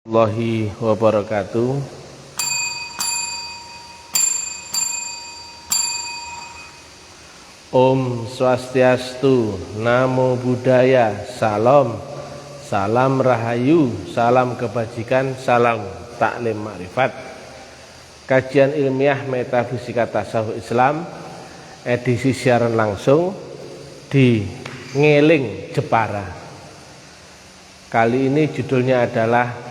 Warahmatullahi wabarakatuh. Om Swastiastu, Namo Buddhaya, Salam, salam rahayu, salam kebajikan, salam taklim makrifat. Kajian ilmiah metafisika tasawuf Islam, edisi siaran langsung di Ngeling, Jepara. Kali ini judulnya adalah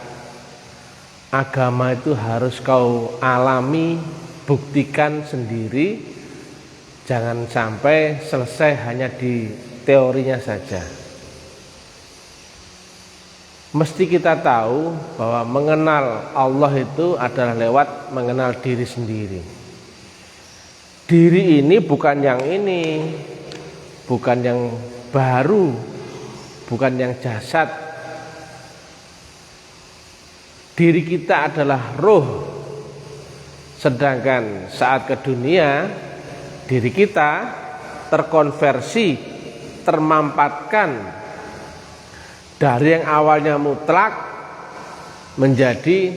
agama itu harus kau alami, buktikan sendiri, jangan sampai selesai hanya di teorinya saja. Mesti kita tahu bahwa mengenal Allah itu adalah lewat mengenal diri sendiri. Diri ini bukan yang ini, bukan yang baru, bukan yang jasad. Diri kita adalah roh, sedangkan saat ke dunia diri kita terkonversi, termampatkan dari yang awalnya mutlak menjadi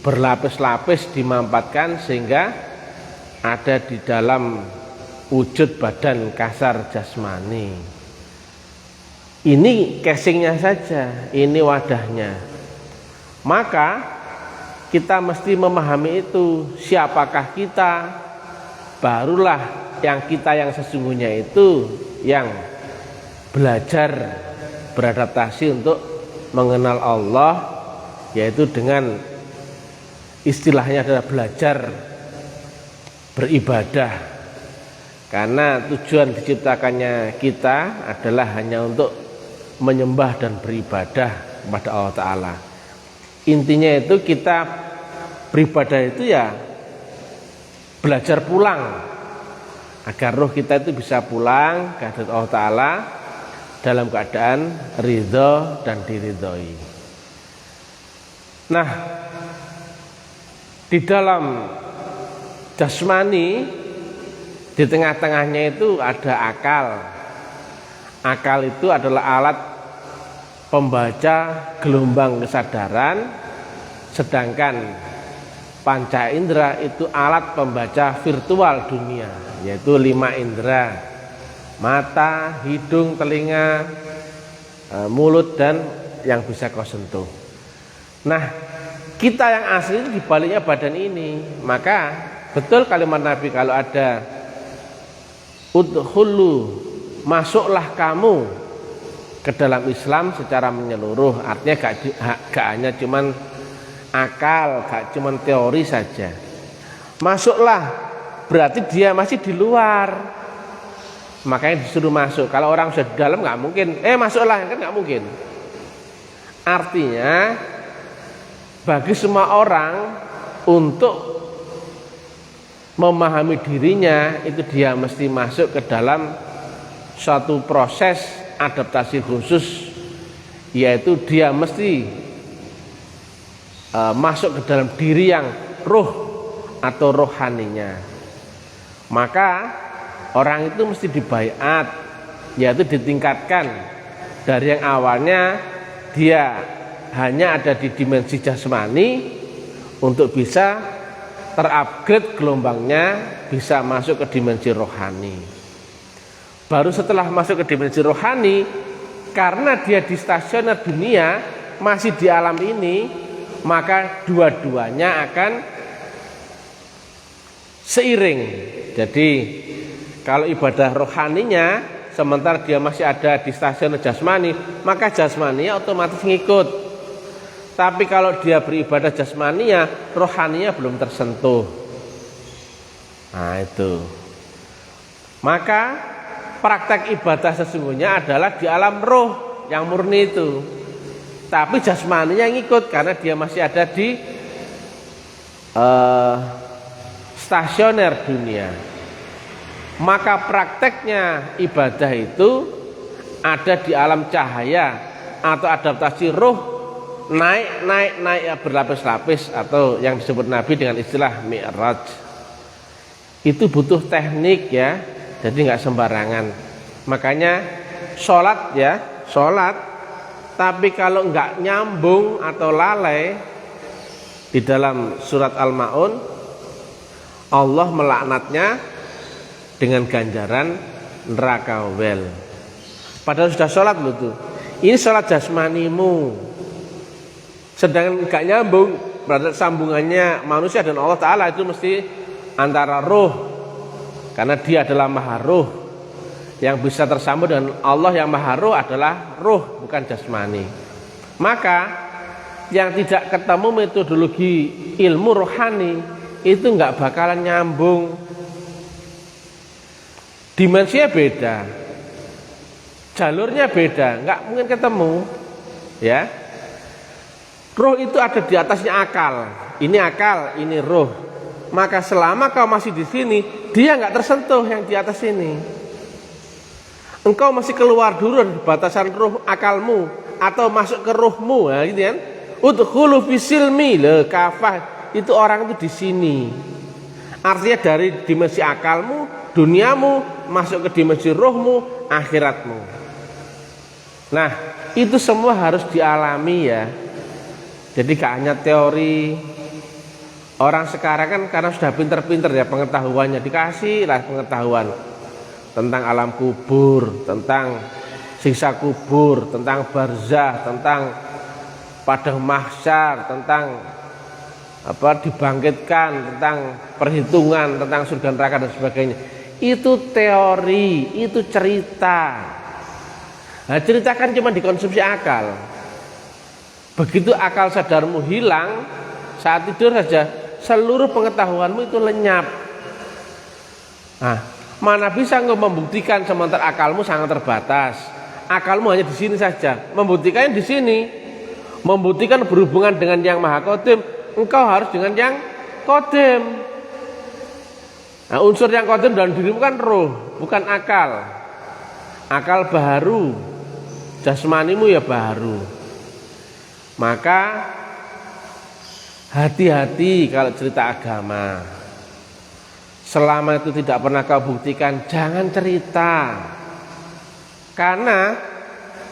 berlapis-lapis dimampatkan sehingga ada di dalam wujud badan kasar jasmani. Ini casingnya saja, ini wadahnya. Maka kita mesti memahami itu, siapakah kita, barulah kita yang sesungguhnya itu yang belajar beradaptasi untuk mengenal Allah, yaitu dengan istilahnya adalah belajar beribadah. Karena tujuan diciptakannya kita adalah hanya untuk menyembah dan beribadah kepada Allah Ta'ala. Intinya itu kita beribadah itu ya belajar pulang agar roh kita itu bisa pulang ke hadirat Allah Ta'ala dalam keadaan ridho dan diridhoi. Nah, di dalam jasmani di tengah-tengahnya itu ada akal. Akal itu adalah alat pembaca gelombang kesadaran, sedangkan panca indera itu alat pembaca virtual dunia, yaitu 5 indera: mata, hidung, telinga, mulut, dan yang bisa kau sentuh. Nah, kita yang asli itu dibaliknya badan ini. Maka betul kalimat Nabi kalau ada udkhulu, masuklah kamu ke dalam Islam secara menyeluruh. Artinya gak hanya cuman akal, gak cuman teori saja. Masuklah berarti dia masih di luar, makanya disuruh masuk. Kalau orang sudah di dalam gak mungkin masuklah, kan gak mungkin. Artinya bagi semua orang untuk memahami dirinya itu dia mesti masuk ke dalam suatu proses adaptasi khusus, yaitu dia mesti masuk ke dalam diri yang ruh atau rohaninya. Maka orang itu mesti dibaiat, yaitu ditingkatkan dari yang awalnya dia hanya ada di dimensi jasmani untuk bisa terupgrade gelombangnya, bisa masuk ke dimensi rohani. Baru setelah masuk ke dimensi rohani, karena dia di stasioner dunia, masih di alam ini, maka dua-duanya akan seiring. Jadi kalau ibadah rohaninya, sementara dia masih ada di stasioner jasmani, maka jasmaninya otomatis ngikut. Tapi kalau dia beribadah jasmaninya, rohaninya belum tersentuh. Nah itu. Maka praktek ibadah sesungguhnya adalah di alam roh yang murni itu. Tapi jasmaninya ngikut karena dia masih ada di stasioner dunia. Maka prakteknya ibadah itu ada di alam cahaya atau adaptasi roh, naik ya, berlapis-lapis, atau yang disebut Nabi dengan istilah mi'raj. Itu butuh teknik ya. Jadi nggak sembarangan. Makanya sholat Tapi kalau enggak nyambung atau lalai, di dalam surat Al-Maun Allah melaknatnya dengan ganjaran neraka wel. Padahal sudah sholat loh tuh. Ini sholat jasmanimu, sedangkan enggak nyambung, berarti sambungannya manusia dan Allah Ta'ala itu mesti antara roh, karena dia adalah maha roh. Yang bisa tersambung dengan Allah yang maha roh adalah roh, bukan jasmani. Maka yang tidak ketemu metodologi ilmu rohani itu nggak bakalan nyambung. Dimensinya beda, jalurnya beda, nggak mungkin ketemu. Ya, roh itu ada di atasnya akal. Ini akal, ini roh. Maka selama kau masih di sini, dia nggak tersentuh yang di atas ini. Engkau masih keluar dulu dari batasan roh akalmu atau masuk ke rohmu, ya gitu kan? Udkhulu fisilmi le kafah, itu orang itu di sini. Artinya dari dimensi akalmu, duniamu masuk ke dimensi rohmu, akhiratmu. Nah, itu semua harus dialami ya. Jadi gak hanya teori. Orang sekarang kan karena sudah pinter-pinter ya pengetahuannya, dikasih lah pengetahuan tentang alam kubur, tentang siksa kubur, tentang barzah, tentang padang mahsyar, tentang dibangkitkan, tentang perhitungan, tentang surga neraka dan sebagainya. Itu teori, itu cerita. Nah, cerita kan cuma dikonsumsi akal. Begitu akal sadarmu hilang, saat tidur saja seluruh pengetahuanmu itu lenyap. Nah, mana bisa engkau membuktikan sementara akalmu sangat terbatas. Akalmu hanya di sini saja. Membuktikannya di sini. Membuktikan berhubungan dengan yang Maha Qadim, engkau harus dengan yang Qadim. Nah, unsur yang Qadim dalam dirimu kan roh, bukan akal. Akal baru, jasmanimu ya baru. Maka hati-hati kalau cerita agama. Selama itu tidak pernah kau buktikan, jangan cerita. Karena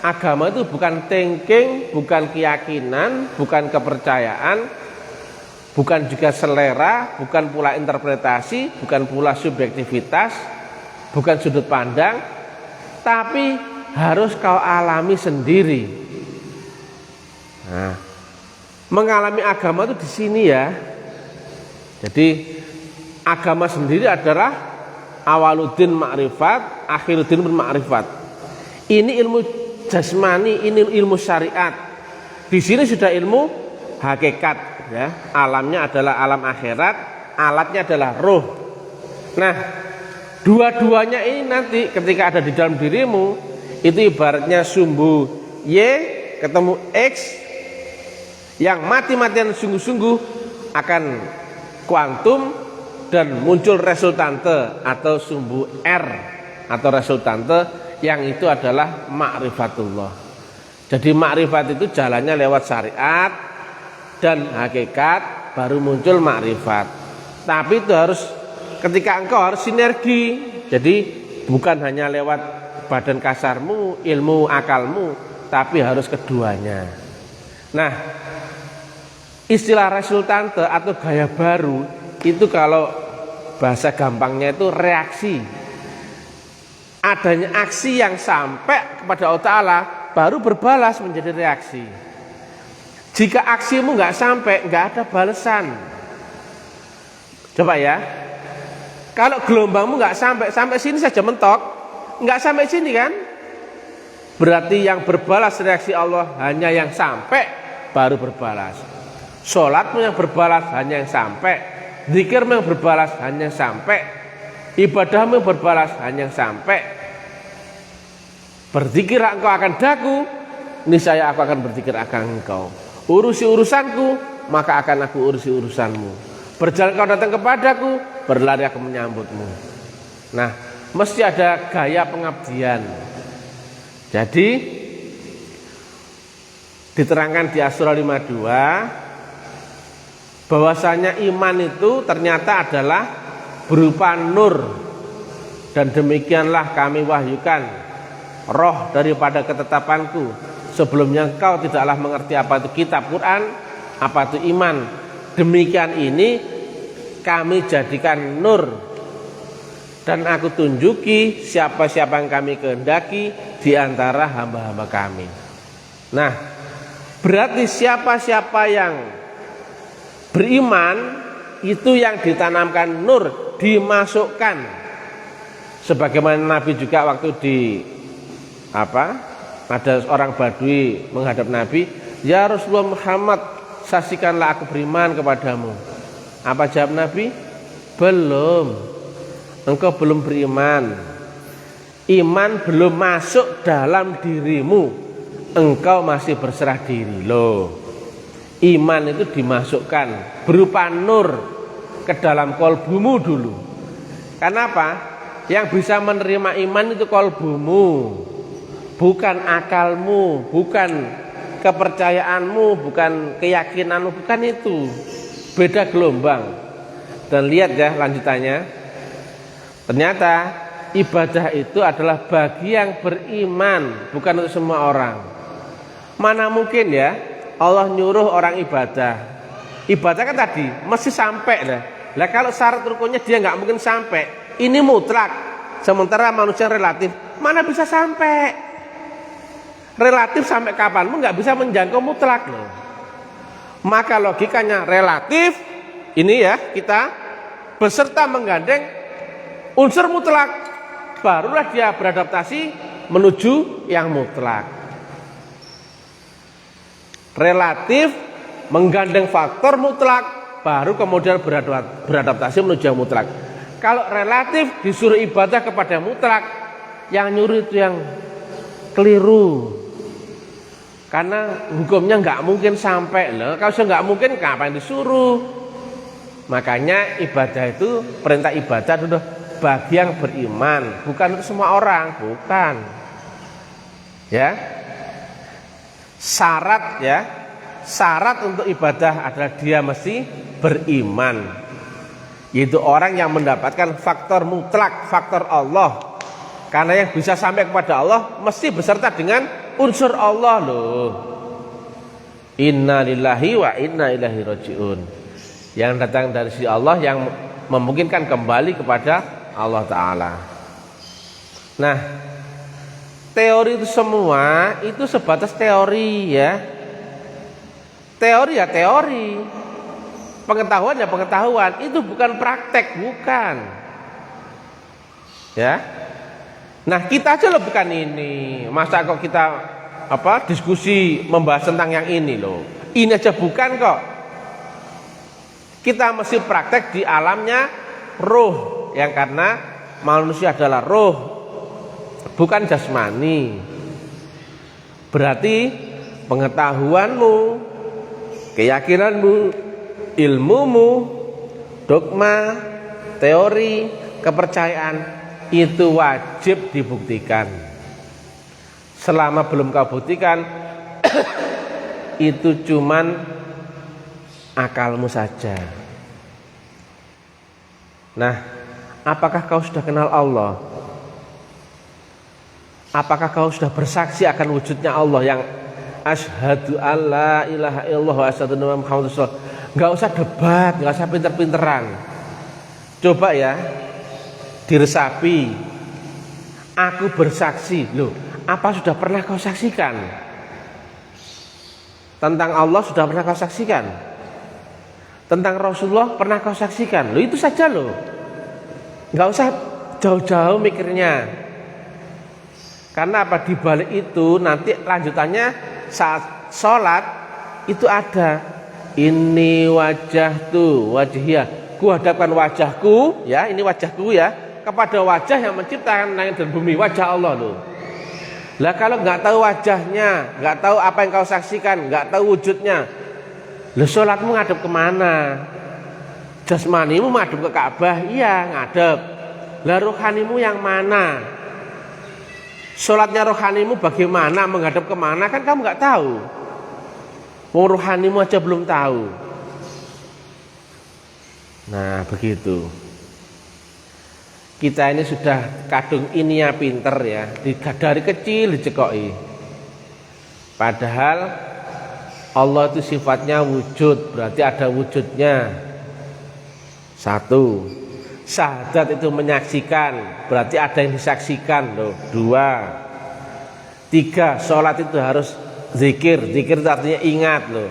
agama itu bukan thinking, bukan keyakinan, bukan kepercayaan, bukan juga selera, bukan pula interpretasi, bukan pula subjektivitas, bukan sudut pandang, tapi harus kau alami sendiri. Nah, mengalami agama itu di sini ya. Jadi agama sendiri adalah awaluddin ma'rifat, akhiruddin ma'rifat. Ini ilmu jasmani, ini ilmu syariat. Di sini sudah ilmu hakikat ya. Alamnya adalah alam akhirat, alatnya adalah roh. Nah, dua-duanya ini nanti ketika ada di dalam dirimu itu ibaratnya sumbu Y ketemu X yang mati-matian sungguh-sungguh akan kuantum dan muncul resultante atau sumbu R atau resultante yang itu adalah ma'rifatullah. Jadi makrifat itu jalannya lewat syariat dan hakikat, baru muncul makrifat. Tapi itu harus ketika engkau harus sinergi. Jadi bukan hanya lewat badan kasarmu, ilmu akalmu, tapi harus keduanya. Nah, istilah resultante atau gaya baru itu kalau bahasa gampangnya itu reaksi. Adanya aksi yang sampai kepada Allah Ta'ala baru berbalas menjadi reaksi. Jika aksimu nggak sampai, nggak ada balasan. Coba ya, kalau gelombangmu nggak sampai sini saja mentok, nggak sampai sini kan? Berarti yang berbalas reaksi Allah hanya yang sampai baru berbalas. Sholatmu yang berbalas hanya yang sampai, zikirmu yang berbalas hanya yang sampai, ibadahmu yang berbalas hanya yang sampai. Berzikir engkau akan daku, niscaya aku akan berzikir akan engkau. Urusi urusanku, maka akan aku urusi urusanmu. Berjalan kau datang kepadaku, berlari aku menyambutmu. Nah, mesti ada gaya pengabdian. Jadi diterangkan di Asy-Syura 52 bahwasanya iman itu ternyata adalah berupa nur, dan demikianlah kami wahyukan roh daripada ketetapanku sebelumnya engkau tidaklah mengerti apa itu kitab Quran, apa itu iman. Demikian ini kami jadikan nur, dan aku tunjuki siapa-siapa yang kami kehendaki di antara hamba-hamba kami. Nah, berarti siapa-siapa yang beriman itu yang ditanamkan nur, dimasukkan. Sebagaimana Nabi juga waktu ada orang Badui menghadap Nabi, ya Rasulullah Muhammad, saksikanlah aku beriman kepadamu. Apa jawab Nabi? Belum, engkau belum beriman. Iman belum masuk dalam dirimu, engkau masih berserah diri loh. Iman itu dimasukkan berupa nur ke dalam kolbumu dulu. Kenapa? Yang bisa menerima iman itu kolbumu, bukan akalmu, bukan kepercayaanmu, bukan keyakinanmu, bukan itu. Beda gelombang. Dan lihat ya lanjutannya. Ternyata ibadah itu adalah bagi yang beriman, bukan untuk semua orang. Mana mungkin ya Allah nyuruh orang ibadah. Ibadah kan tadi mesti sampai lah. Lah kalau syarat rukunnya dia nggak mungkin sampai. Ini mutlak. Sementara manusia relatif mana bisa sampai. Relatif sampai kapanpun nggak bisa menjangkau mutlak loh. Maka logikanya relatif ini ya kita beserta menggandeng unsur mutlak, barulah dia beradaptasi menuju yang mutlak. Relatif menggandeng faktor mutlak, baru kemudian beradaptasi menuju yang mutlak. Kalau relatif disuruh ibadah kepada mutlak, yang nyuruh itu yang keliru. Karena hukumnya nggak mungkin sampai loh. Kalau sudah nggak mungkin, kapan disuruh? Makanya ibadah itu, perintah ibadah itu bagi yang beriman, bukan untuk semua orang, bukan. Ya, syarat untuk ibadah adalah dia mesti beriman, yaitu orang yang mendapatkan faktor mutlak, faktor Allah. Karena yang bisa sampai kepada Allah mesti beserta dengan unsur Allah loh. Inna lillahi wa inna ilaihi rajiun. Yang datang dari sisi Allah yang memungkinkan kembali kepada Allah Ta'ala. Nah, teori itu semua itu sebatas teori ya. Teori ya teori, pengetahuan ya pengetahuan, itu bukan praktek, bukan. Ya. Nah, kita aja loh bukan ini. Masa kok kita diskusi membahas tentang yang ini loh. Ini aja bukan kok. Kita mesti praktek di alamnya roh, yang karena manusia adalah roh, bukan jasmani. Berarti pengetahuanmu, keyakinanmu, ilmumu, dogma, teori, kepercayaan itu wajib dibuktikan. Selama belum kau buktikan itu cuman akalmu saja. Nah, apakah kau sudah kenal Allah? Apakah kau sudah bersaksi akan wujudnya Allah yang asyhadu alla ilaha illallah wa asyhadu anna muhammadar rasulullah? Enggak usah debat, enggak usah pinter-pinteran. Coba ya diresapi. Aku bersaksi. Loh, apa sudah pernah kau saksikan? Tentang Allah sudah pernah kau saksikan? Tentang Rasulullah pernah kau saksikan? Loh, itu saja loh. Enggak usah jauh-jauh mikirnya. Karena apa? Di balik itu nanti lanjutannya saat sholat itu ada ini wajah tuh wajhiyah, ku hadapkan wajahku ya, ini wajahku ya, kepada wajah yang menciptakan langit dan bumi, wajah Allah loh. Lah kalau nggak tahu wajahnya, nggak tahu apa yang kau saksikan, nggak tahu wujudnya, lah sholatmu ngadep kemana? Jasmanimu ngadep ke Ka'bah, iya ngadep. Lah rohanimu yang mana? Sholatnya rohanimu bagaimana, menghadap kemana, kan kamu nggak tahu. Wong rohanimu aja belum tahu. Nah begitu. Kita ini sudah kadung ini ya pinter ya, dari kecil dicekoki. Padahal Allah itu sifatnya wujud, berarti ada wujudnya. Satu. Syahadat itu menyaksikan, berarti ada yang disaksikan loh. Dua. Tiga, sholat itu harus zikir. Zikir itu artinya ingat loh.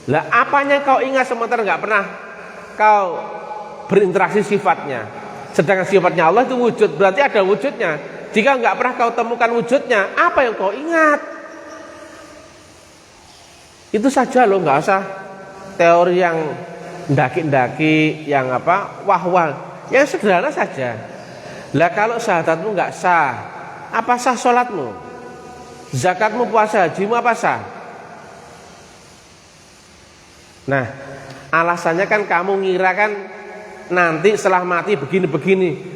Lah apanya kau ingat sementara nggak pernah kau berinteraksi sifatnya. Sedangkan sifatnya Allah itu wujud, berarti ada wujudnya. Jika nggak pernah kau temukan wujudnya, apa yang kau ingat? Itu saja loh, nggak usah teori yang ndaki-ndaki, yang apa wah-wah, yang sederhana saja. Lah kalau syahadatmu nggak sah, apa sah sholatmu? Zakatmu, puasa, hajimu apa sah? Nah, alasannya kan kamu ngira kan nanti setelah mati begini-begini.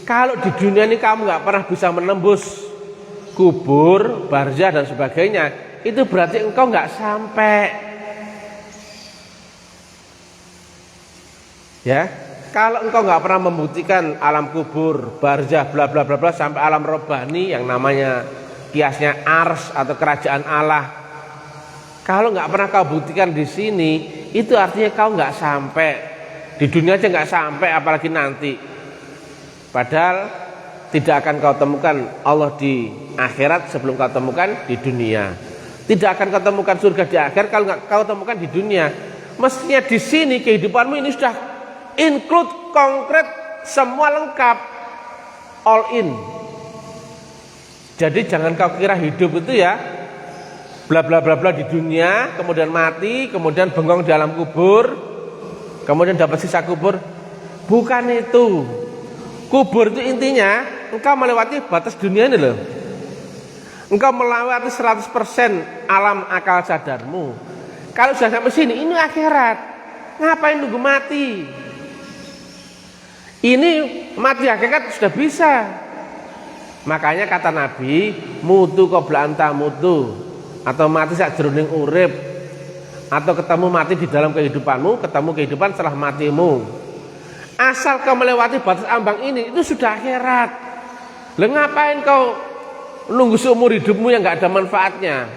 Kalau di dunia ini kamu nggak pernah bisa menembus kubur, barzah dan sebagainya, itu berarti engkau nggak sampai. Ya, kalau engkau nggak pernah membuktikan alam kubur, barzah, bla bla bla bla sampai alam robbani yang namanya kiasnya ars atau kerajaan Allah. Kalau nggak pernah kau buktikan di sini, itu artinya kau nggak sampai. Di dunia aja nggak sampai, apalagi nanti. Padahal tidak akan kau temukan Allah di akhirat sebelum kau temukan di dunia. Tidak akan kau temukan surga di akhirat kalau nggak kau temukan di dunia. Mestinya di sini kehidupanmu ini sudah include, konkret, semua lengkap, all in. Jadi jangan kau kira hidup itu ya bla bla bla bla di dunia, kemudian mati, kemudian bengong di alam kubur, kemudian dapat sisa kubur. Bukan itu. Kubur itu intinya engkau melewati batas dunia ini loh. Engkau melewati 100% alam akal sadarmu. Kalau sudah sampai sini, ini akhirat. Ngapain nunggu mati? Ini mati hakikat sudah bisa. Makanya kata Nabi, mutu qabla anta mutu, atau mati sakjroning urip, atau ketemu mati di dalam kehidupanmu, ketemu kehidupan setelah matimu. Asal kau melewati batas ambang ini, itu sudah akhirat. Lah ngapain kau nunggu seumur hidupmu yang nggak ada manfaatnya?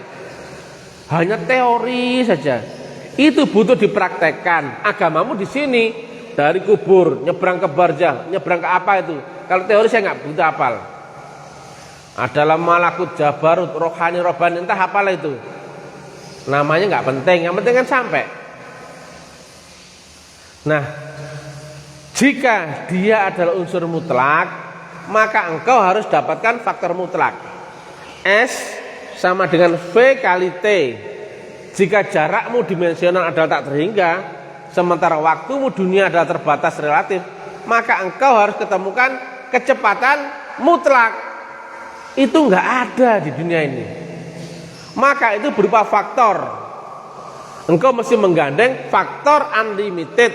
Hanya teori saja. Itu butuh dipraktekkan. Agamamu di sini, dari kubur nyebrang ke barzah, nyebrang ke apa itu? Kalau teori saya nggak butuh hafal. Adalah malakut, jabarut, rohani, robani, entah apalah itu. Namanya nggak penting, yang penting kan sampai. Nah, jika dia adalah unsur mutlak, maka engkau harus dapatkan faktor mutlak. S sama dengan V kali T. Jika jarakmu dimensional adalah tak terhingga, sementara waktumu dunia adalah terbatas relatif, maka engkau harus ketemukan kecepatan mutlak. Itu enggak ada di dunia ini. Maka itu berupa faktor. Engkau mesti menggandeng faktor unlimited,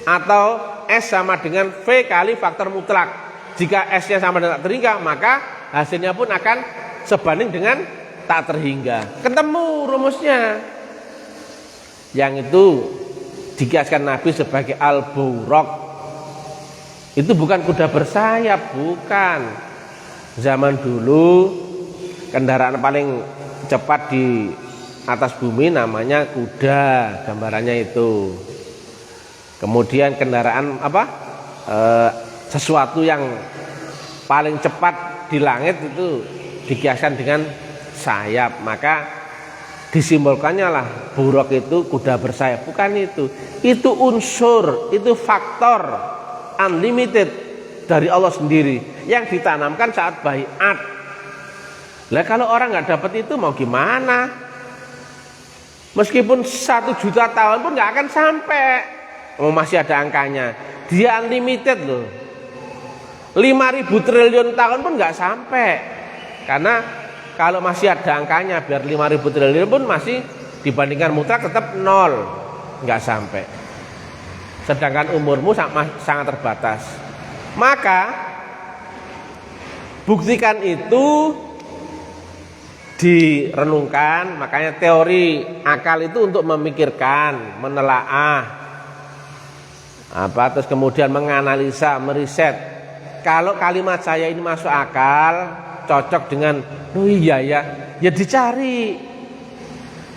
atau S sama dengan V kali faktor mutlak. Jika S-nya sama dengan tak terhingga, maka hasilnya pun akan sebanding dengan tak terhingga. Ketemu rumusnya. Yang itu dikiaskan Nabi sebagai al-buraq. Itu bukan kuda bersayap, bukan. Zaman dulu kendaraan paling cepat di atas bumi namanya kuda, gambarannya itu. Kemudian kendaraan sesuatu yang paling cepat di langit itu dikiaskan dengan sayap. Maka disimbolkannya lah buraq itu kuda bersayap. Bukan itu. Itu unsur, itu faktor unlimited dari Allah sendiri yang ditanamkan saat baiat. Lah kalau orang nggak dapat itu mau gimana? Meskipun 1 juta tahun pun nggak akan sampai. Masih ada angkanya. Dia unlimited loh. 5.000 triliun tahun pun nggak sampai. Karena kalau masih ada angkanya, biar 5.000 triliun pun masih dibandingkan mutlak tetap 0, nggak sampai. Sedangkan umurmu sangat terbatas. Maka buktikan itu, direnungkan. Makanya teori akal itu untuk memikirkan, menelaah, terus kemudian menganalisa, meriset. Kalau kalimat saya ini masuk akal, cocok dengan, oh iya ya, ya dicari.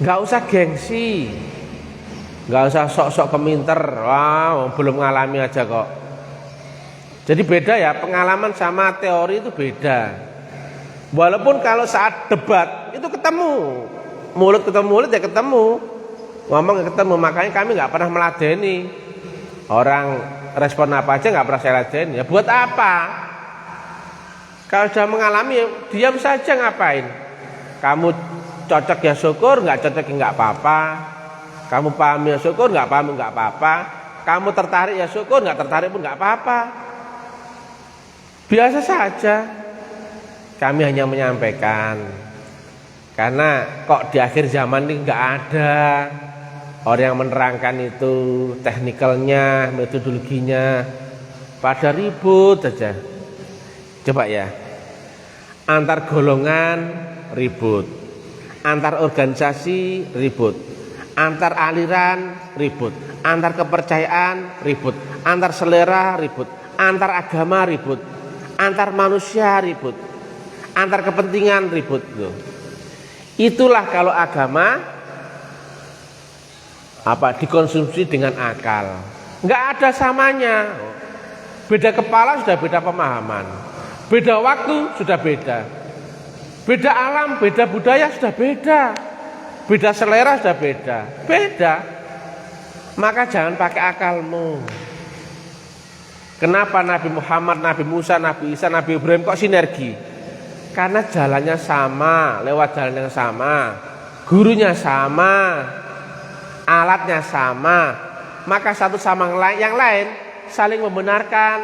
Nggak usah gengsi, nggak usah sok-sok keminter. Wah, belum ngalami aja kok. Jadi beda ya, pengalaman sama teori itu beda. Walaupun kalau saat debat itu ketemu, mulut ketemu mulut ya ketemu, ngomong ya ketemu. Makanya kami nggak pernah meladeni orang respon apa aja, nggak pernah saya ladeni. Ya buat apa? Kalau sudah mengalami, diam saja ngapain? Kamu cocok ya syukur, nggak cocok ya nggak apa-apa. Kamu paham ya syukur, nggak paham nggak apa-apa. Kamu tertarik ya syukur, nggak tertarik pun nggak apa-apa. Biasa saja. Kami hanya menyampaikan. Karena kok di akhir zaman ini nggak ada orang yang menerangkan itu teknikalnya, metodologinya, pada ribut saja. Coba ya, antar golongan ribut, antar organisasi ribut, antar aliran ribut, antar kepercayaan ribut, antar selera ribut, antar agama ribut, antar manusia ribut, antar kepentingan ribut. Itulah kalau agama dikonsumsi dengan akal, nggak ada samanya. Beda kepala sudah beda pemahaman, beda waktu sudah beda, beda alam, beda budaya sudah beda, beda selera sudah beda. Maka jangan pakai akalmu. Kenapa Nabi Muhammad, Nabi Musa, Nabi Isa, Nabi Ibrahim kok sinergi? Karena jalannya sama, lewat jalan yang sama, gurunya sama, alatnya sama. Maka satu sama yang lain saling membenarkan.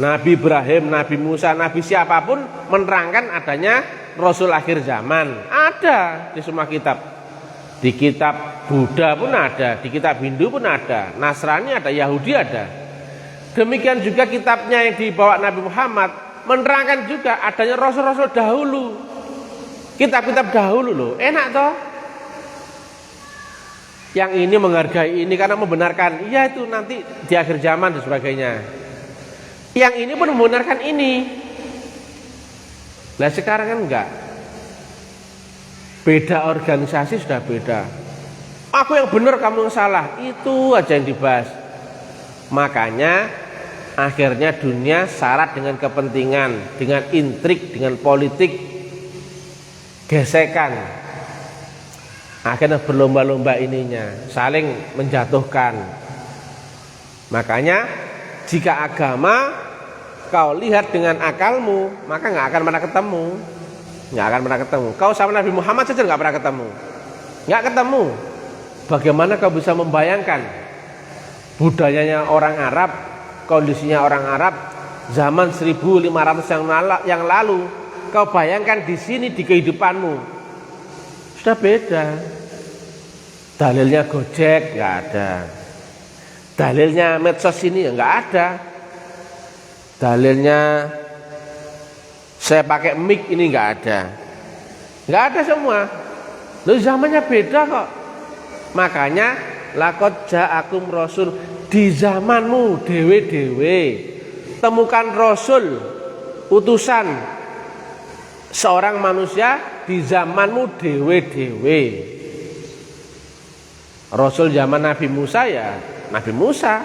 Nabi Ibrahim, Nabi Musa, Nabi siapapun menerangkan adanya Rasul akhir zaman. Ada di semua kitab. Di kitab Buddha pun ada, di kitab Hindu pun ada, Nasrani ada, Yahudi ada. Demikian juga kitabnya yang dibawa Nabi Muhammad menerangkan juga adanya Rasul-Rasul dahulu. Kitab-kitab dahulu loh, enak toh. Yang ini menghargai ini karena membenarkan, iya itu nanti di akhir zaman dan sebagainya. Yang ini pun membenarkan ini. Nah sekarang kan enggak. Beda organisasi sudah beda. Aku yang benar, kamu yang salah. Itu aja yang dibahas. Makanya akhirnya dunia syarat dengan kepentingan, dengan intrik, dengan politik, gesekan. Akhirnya berlomba-lomba ininya, saling menjatuhkan. Makanya jika agama kau lihat dengan akalmu, maka nggak akan pernah ketemu, nggak akan pernah ketemu. Kau sama Nabi Muhammad saja nggak pernah ketemu, nggak ketemu. Bagaimana kau bisa membayangkan budayanya orang Arab, kondisinya orang Arab zaman 1500 yang lalu? Kau bayangkan di sini di kehidupanmu sudah beda. Dalilnya Gojek nggak ada. Dalilnya medsos ini nggak ada. Dalilnya saya pakai mic ini nggak ada. Nggak ada semua. Loh zamannya beda kok. Makanya laqad ja'akum rasul, di zamanmu dewe-dewe temukan rasul, utusan seorang manusia di zamanmu dewe-dewe. Rasul zaman Nabi Musa ya Nabi Musa,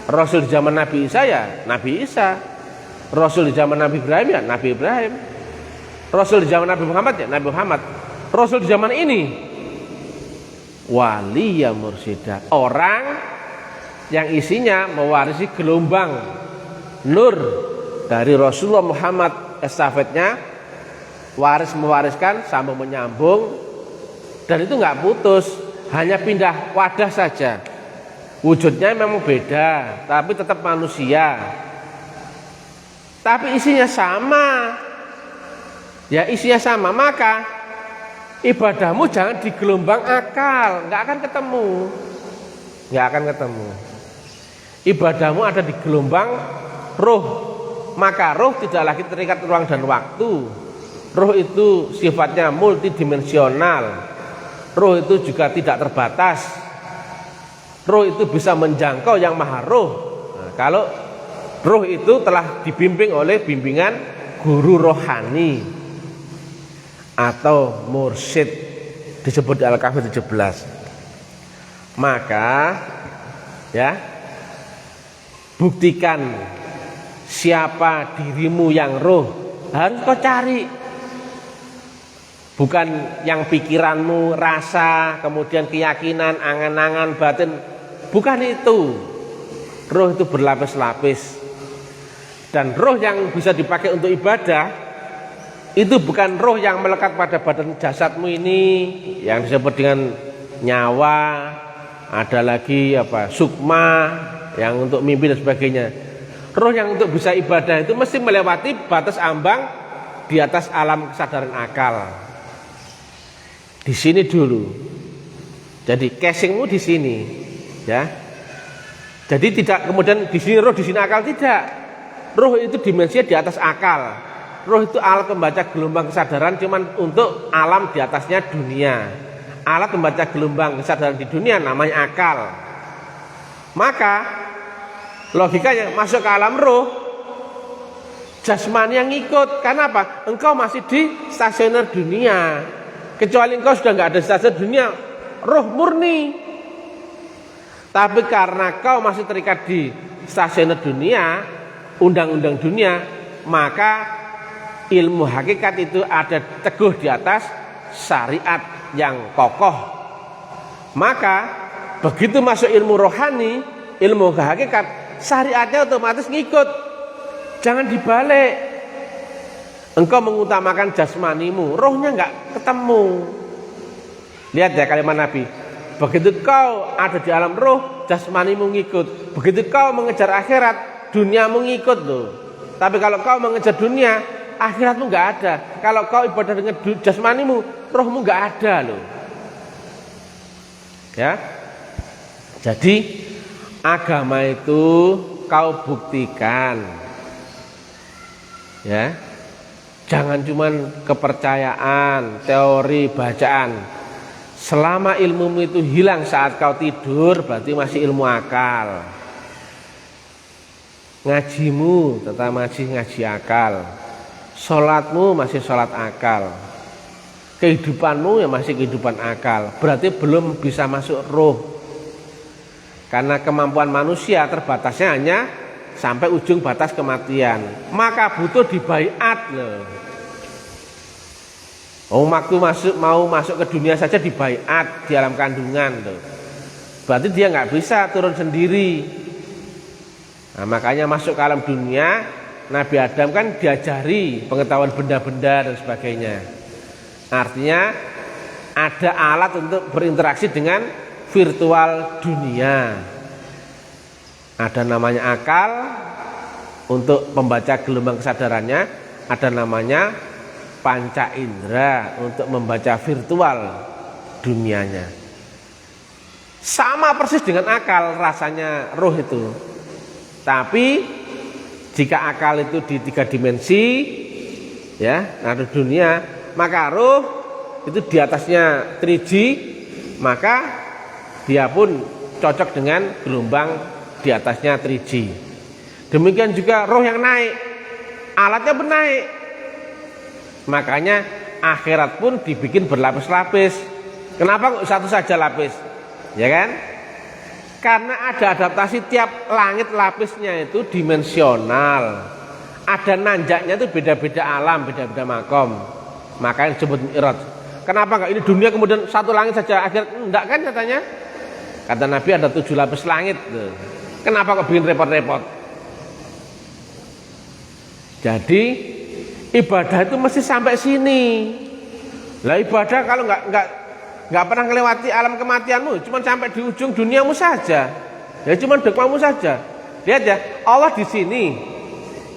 Rasul di zaman Nabi Isa ya Nabi Isa, Rasul di zaman Nabi Ibrahim ya Nabi Ibrahim, Rasul di zaman Nabi Muhammad ya Nabi Muhammad. Rasul di zaman ini wali ya mursyida, orang yang isinya mewarisi gelombang nur dari Rasulullah Muhammad, estafetnya mewariskan sambung menyambung, dan itu nggak putus, hanya pindah wadah saja. Wujudnya memang beda, tapi tetap manusia. Tapi isinya sama. Ya isinya sama, maka ibadahmu jangan di gelombang akal, nggak akan ketemu. Nggak akan ketemu. Ibadahmu ada di gelombang roh. Maka roh tidak lagi terikat ruang dan waktu. Roh itu sifatnya multidimensional. Roh itu juga tidak terbatas. Roh itu bisa menjangkau yang maha roh. Nah, kalau roh itu telah dibimbing oleh bimbingan guru rohani. atau mursyid, disebut di Al-Kahfi 17. Maka ya, buktikan siapa dirimu yang roh, harus kau cari, bukan yang pikiranmu, rasa, kemudian keyakinan, angan-angan, batin, bukan itu. Roh itu berlapis-lapis, dan roh yang bisa dipakai untuk ibadah itu bukan roh yang melekat pada badan jasadmu ini yang disebut dengan nyawa, ada lagi sukma yang untuk mimpi dan sebagainya. Roh yang untuk bisa ibadah itu mesti melewati batas ambang di atas alam kesadaran akal. Di sini dulu. Jadi casingmu di sini, ya. Jadi tidak kemudian di sini roh, di sini akal, tidak. Roh itu dimensinya di atas akal. Roh itu alat membaca gelombang kesadaran cuman untuk alam di atasnya dunia. Alat membaca gelombang kesadaran di dunia namanya akal. Maka logikanya masuk ke alam roh, jasmani yang ikut. Karena apa? Engkau masih di stasioner dunia. Kecuali engkau sudah nggak ada stasioner dunia, roh murni. Tapi karena kau masih terikat di stasioner dunia, undang-undang dunia, maka ilmu hakikat itu ada teguh di atas syariat yang kokoh. Maka begitu masuk ilmu rohani, ilmu hakikat, syariatnya otomatis ngikut. Jangan dibalik. Engkau mengutamakan jasmanimu, rohnya nggak ketemu. Lihat ya kalimat Nabi. Begitu kau ada di alam roh, jasmanimu ngikut. Begitu kau mengejar akhirat, duniamu ngikut loh. Tapi kalau kau mengejar dunia, akhiratmu nggak ada. Kalau kau ibadah dengan jasmanimu, rohmu nggak ada loh. Ya. Jadi agama itu kau buktikan. Ya. Jangan cuman kepercayaan, teori, bacaan. Selama ilmumu itu hilang saat kau tidur, berarti masih ilmu akal. Ngajimu tetap masih ngaji akal. Sholatmu masih sholat akal. Kehidupanmu ya masih kehidupan akal. Berarti belum bisa masuk roh. Karena kemampuan manusia terbatasnya hanya sampai ujung batas kematian. Maka butuh dibaiat loh. Waktu mau masuk ke dunia saja dibaiat di alam kandungan loh. Berarti dia nggak bisa turun sendiri. Nah, makanya masuk ke alam dunia, Nabi Adam kan diajari pengetahuan benda-benda dan sebagainya. Artinya ada alat untuk berinteraksi dengan virtual dunia. Ada namanya akal untuk membaca gelombang kesadarannya, ada namanya panca indera untuk membaca virtual dunianya. Sama persis dengan akal rasanya roh itu. Tapi jika akal itu di 3 dimensi, ya, nah dunia, maka roh itu di atasnya 3G, maka dia pun cocok dengan gelombang di atasnya 3G. Demikian juga roh yang naik, alatnya pun naik. Makanya akhirat pun dibikin berlapis-lapis. Kenapa kok satu saja lapis? Ya kan? Karena ada adaptasi, tiap langit lapisnya itu dimensional. Ada nanjaknya itu beda-beda alam, beda-beda makom. Makanya disebut mi'raj. Kenapa enggak ini dunia kemudian satu langit saja akhirat? Enggak kan katanya? Kata Nabi ada 7 lapis langit. Kenapa kok bikin repot-repot? Jadi ibadah itu mesti sampai sini. Lah ibadah kalau nggak pernah melewati alam kematianmu, cuma sampai di ujung duniamu saja. Ya cuma dekmamu saja. Lihat ya, Allah di sini.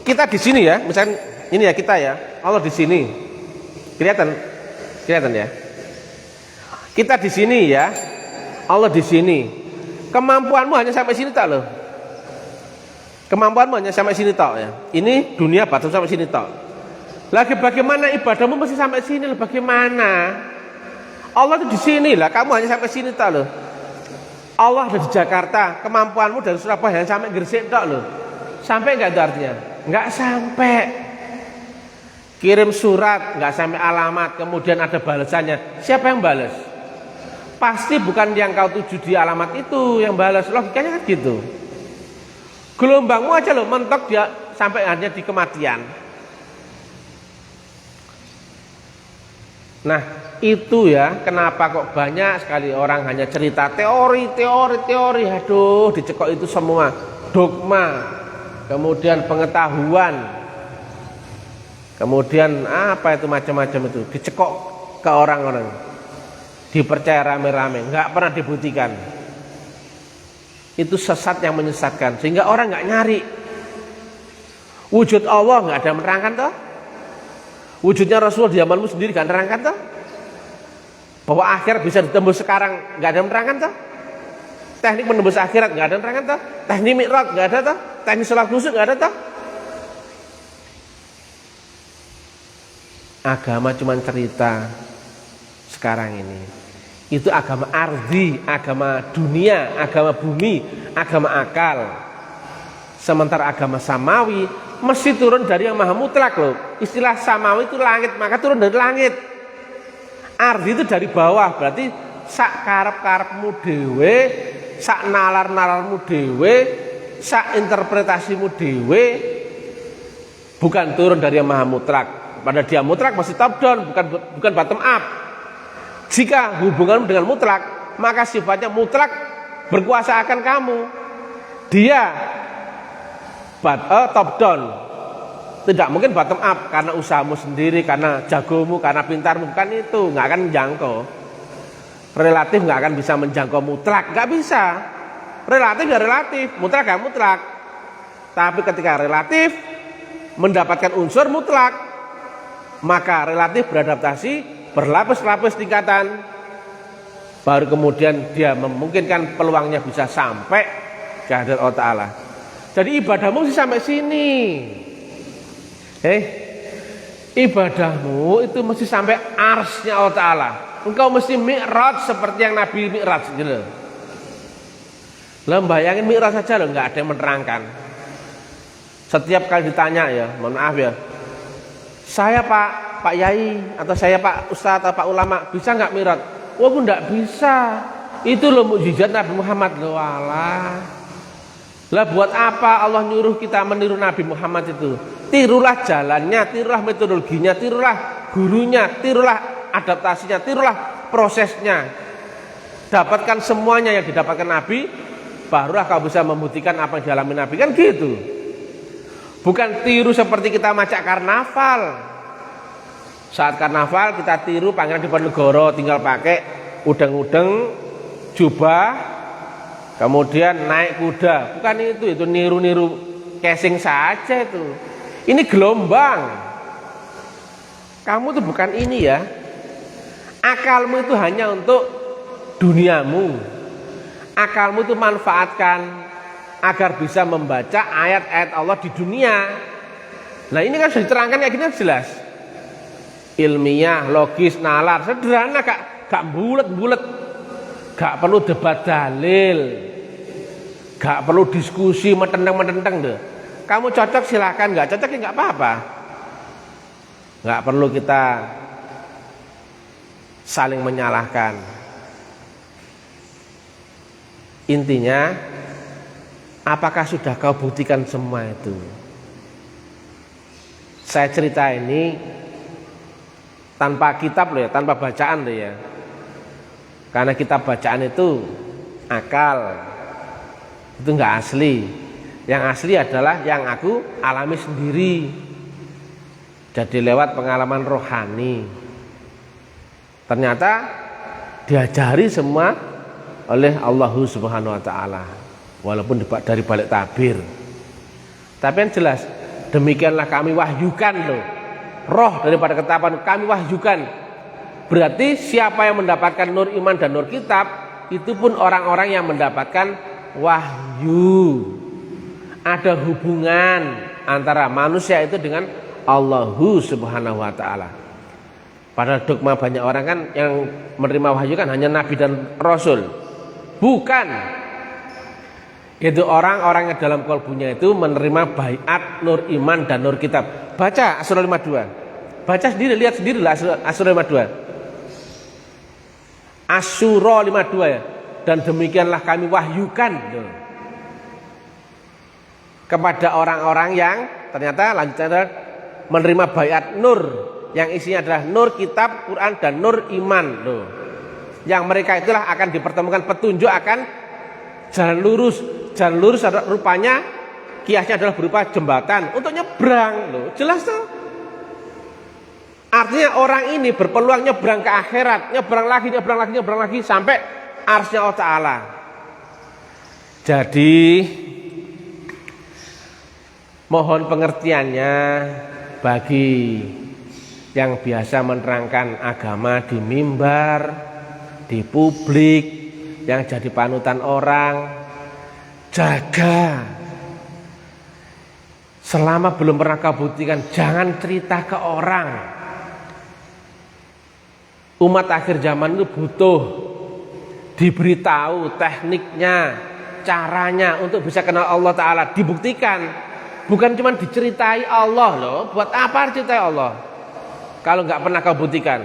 Kita di sini ya, misalnya ini ya kita ya. Allah di sini. Kelihatan ya. Kita di sini ya. Allah di sini. Kemampuanmu hanya sampai sini tak loh. Kemampuanmu hanya sampai sini tak ya. Ini dunia batas sampai sini tak. Lagi bagaimana ibadahmu mesti sampai sini loh, bagaimana? Allah itu di sini lah, kamu hanya sampai sini tak loh. Allah ada di Jakarta, kemampuanmu dari Surabaya hanya sampai Gresik tak loh. Sampai enggak itu artinya? Enggak sampai. Kirim surat nggak sampai alamat, kemudian ada balasannya, siapa yang balas? Pasti bukan yang kau tuju di alamat itu yang balas. Logikanya kan gitu. Gelombangmu aja loh mentok dia sampai hanya di kematian. Nah itu ya kenapa kok banyak sekali orang hanya cerita teori. Aduh dicekok itu semua dogma, kemudian pengetahuan, kemudian apa itu macam-macam itu dicekok ke orang-orang, dipercaya rame-rame, nggak pernah dibuktikan. Itu sesat yang menyesatkan, sehingga orang nggak nyari wujud Allah, nggak ada yang menerangkan toh. Wujudnya Rasul di zamanmu sendiri nggak menerangkan toh. Bahwa akhirat bisa ditembus sekarang nggak ada yang menerangkan toh. Teknik menembus akhirat nggak ada yang menerangkan toh. Teknik mi'raj nggak ada toh. Teknik sholat khusyuk nggak ada toh. Agama cuma cerita sekarang ini. Itu agama ardi, agama dunia, agama bumi, agama akal. Sementara agama samawi mesti turun dari yang maha mutlak loh. Istilah samawi itu langit, maka turun dari langit. Ardi itu dari bawah, berarti sak karep-karepmu dhewe, sak nalar-nalarmu dhewe, sak interpretasimu dhewe, bukan turun dari yang maha mutlak. Pada dia mutlak masih top down, bukan bottom up. Jika hubunganmu dengan mutlak, maka sifatnya mutlak berkuasa akan kamu. Dia top down, tidak mungkin bottom up karena usahamu sendiri, karena jagomu, karena pintarmu, bukan itu, nggak akan menjangkau. Relatif nggak akan bisa menjangkau mutlak, nggak bisa. Relatif ya relatif, mutlak ya mutlak. Tapi ketika relatif mendapatkan unsur mutlak, maka relatif beradaptasi berlapis-lapis tingkatan, baru kemudian dia memungkinkan peluangnya bisa sampai ke hadirat Allah Ta'ala. Jadi ibadahmu sih sampai sini, ibadahmu itu mesti sampai arsnya Allah Ta'ala. Engkau mesti mi'raj seperti yang Nabi mi'raj gitu. Lah bayangin mi'raj saja loh, nggak ada yang menerangkan. Setiap kali ditanya ya, mohon maaf ya, saya Pak Yai atau saya Pak Ustadz atau Pak Ulama bisa nggak mi'raj? Wah nggak bisa. Itu loh mukjizat Nabi Muhammad loh. Walah. Lah buat apa Allah nyuruh kita meniru Nabi Muhammad itu? Tirulah jalannya, tirulah metodologinya, tirulah gurunya, tirulah adaptasinya, tirulah prosesnya. Dapatkan semuanya yang didapatkan Nabi, barulah kau bisa membuktikan apa yang dialami Nabi, kan gitu. Bukan tiru seperti kita macak karnaval. Saat karnaval kita tiru Pangeran Diponegoro, tinggal pakai udeng-udeng, jubah, kemudian naik kuda. Bukan itu niru-niru casing saja itu. Ini gelombang. Kamu tuh bukan ini ya. Akalmu itu hanya untuk duniamu. Akalmu itu manfaatkan agar bisa membaca ayat-ayat Allah di dunia. Nah ini kan sudah diterangkan kayak gini jelas. Ilmiah, logis, nalar, sederhana, gak bulet-bulet, gak perlu debat dalil, gak perlu diskusi metenteng deh. Kamu cocok silakan, gak cocok ya gak apa-apa. Gak perlu kita saling menyalahkan. Intinya, apakah sudah kau buktikan semua itu? Saya cerita ini tanpa kitab loh ya, tanpa bacaan loh ya. Karena kitab bacaan itu akal, itu nggak asli. Yang asli adalah yang aku alami sendiri. Jadi lewat pengalaman rohani. Ternyata diajari semua oleh Allah Subhanahu Wa Taala, walaupun dari balik tabir. Tapi yang jelas demikianlah kami wahyukan loh. Roh daripada ketetapan kami wahyukan. Berarti siapa yang mendapatkan nur iman dan nur kitab, itu pun orang-orang yang mendapatkan wahyu. Ada hubungan antara manusia itu dengan Allah Subhanahu Wa Taala. Padahal dogma banyak orang kan yang menerima wahyu kan hanya nabi dan rasul. Bukan. Itu orang-orang yang dalam kalbunya itu menerima baiat nur iman dan nur kitab. Baca Asrul 52. Baca sendiri, lihat sendiri lah Asyura 52. Asyura 52 ya. Dan demikianlah kami wahyukan kepada orang-orang yang ternyata lanjutannya menerima baiat nur yang isinya adalah nur kitab, Quran dan nur iman loh. Yang mereka itulah akan dipertemukan petunjuk akan jalan lurus. Jalan lurus rupanya kiasnya adalah berupa jembatan untuk nyebrang loh. Jelas tuh. Artinya orang ini berpeluang nyebrang ke akhirat, nyebrang lagi sampai arsy Allah Ta'ala. Jadi mohon pengertiannya bagi yang biasa menerangkan agama di mimbar, di publik, yang jadi panutan orang, jaga. Selama belum pernah kau buktikan, jangan cerita ke orang. Umat akhir zaman itu butuh diberitahu tekniknya, caranya untuk bisa kenal Allah Ta'ala, dibuktikan. Bukan cuma diceritai Allah loh. Buat apa diceritai Allah kalau nggak pernah kau buktikan?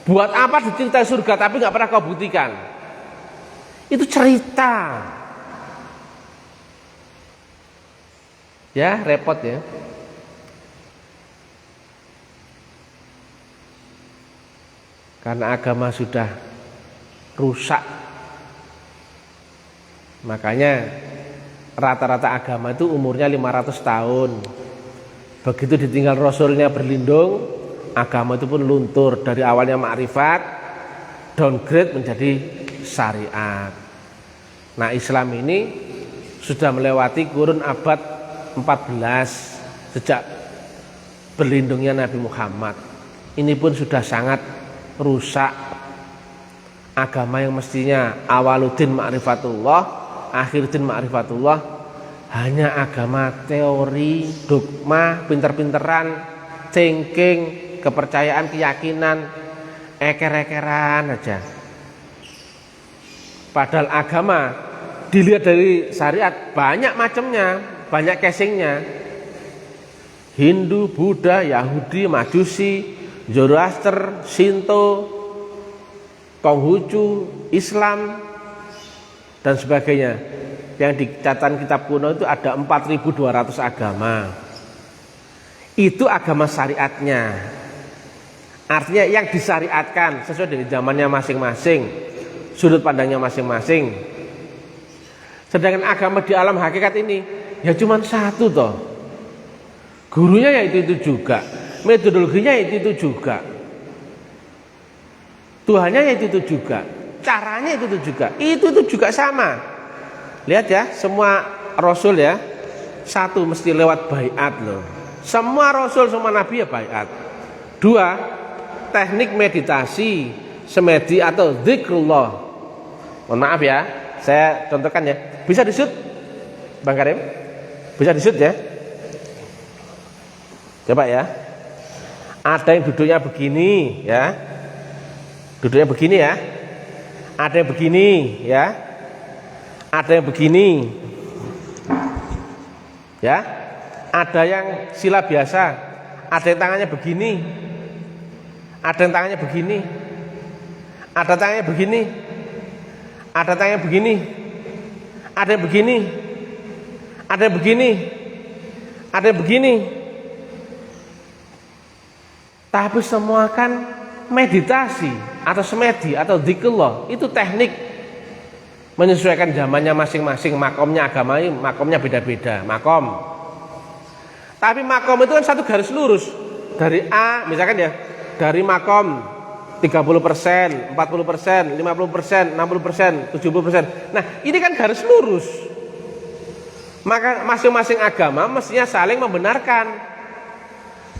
Buat apa diceritai surga tapi nggak pernah kau buktikan? Itu cerita. Ya repot ya. Karena agama sudah rusak. Makanya rata-rata agama itu umurnya 500 tahun. Begitu ditinggal Rasulnya berlindung, agama itu pun luntur. Dari awalnya makrifat, downgrade menjadi syariat. Nah Islam ini sudah melewati kurun abad 14 sejak berlindungnya Nabi Muhammad. Ini pun sudah sangat rusak. Agama yang mestinya awaluddin ma'rifatullah, akhiruddin ma'rifatullah, hanya agama teori, dogma, pinter-pinteran, cengking, kepercayaan, keyakinan, eker-ekeran aja. Padahal agama dilihat dari syariat banyak macamnya, banyak casingnya. Hindu, Buddha, Yahudi, Majusi, Zoroaster, Shinto, Konghucu, Islam dan sebagainya. Yang di catatan kitab kuno itu ada 4.200 agama. Itu agama syariatnya. Artinya yang disyariatkan sesuai dengan zamannya masing-masing, sudut pandangnya masing-masing. Sedangkan agama di alam hakikat ini ya cuma satu toh. Gurunya ya itu juga, metodologinya ya itu juga, Tuhannya ya itu juga, caranya itu juga, itu juga sama. Lihat ya, semua rasul ya satu mesti lewat baiat loh. Semua rasul, semua nabi ya baiat. Dua, teknik meditasi, semedi atau zikrullah. Mohon maaf ya, saya contohkan ya. Bisa disut, Bang Karim? Bisa disut ya? Coba ya. Ada yang duduknya begini ya. Duduknya begini ya. Ada yang begini ya. Ada yang begini. Ya. Ada yang sila biasa. Ada yang tangannya begini. Ada yang tangannya begini. Ada tangannya begini. Ada tangannya begini. Ada yang begini. Ada yang begini. Ada yang begini. Tapi semua kan meditasi atau semedi atau dzikrullah, itu teknik menyesuaikan zamannya masing-masing. Makomnya agama ini makomnya beda-beda makom. Tapi makom itu kan satu garis lurus dari A misalkan ya, dari makom 30%, 40%, 50%, 60%, 70%. Nah ini kan garis lurus. Maka masing-masing agama mestinya saling membenarkan.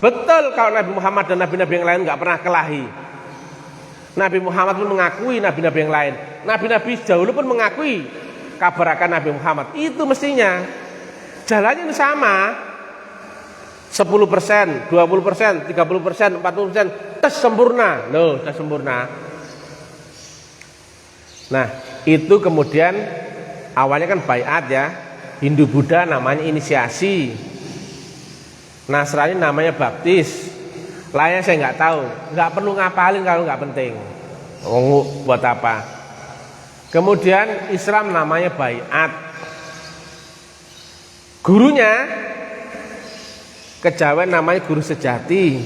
Betul kalau Nabi Muhammad dan nabi-nabi yang lain nggak pernah kelahi. Nabi Muhammad pun mengakui nabi-nabi yang lain. Nabi-nabi dahulu pun mengakui kabar akan Nabi Muhammad. Itu mestinya jalannya ini sama. 10%, 20%, 30%, 40%, tes sempurna. Loh, tes sempurna. Nah, itu kemudian awalnya kan baiat ya. Hindu Buddha namanya inisiasi. Nasrani namanya baptis. Lainnya saya nggak tahu, nggak perlu ngapalin kalau nggak penting. Buat apa? Kemudian Islam namanya baiat. Gurunya kejawen namanya guru sejati.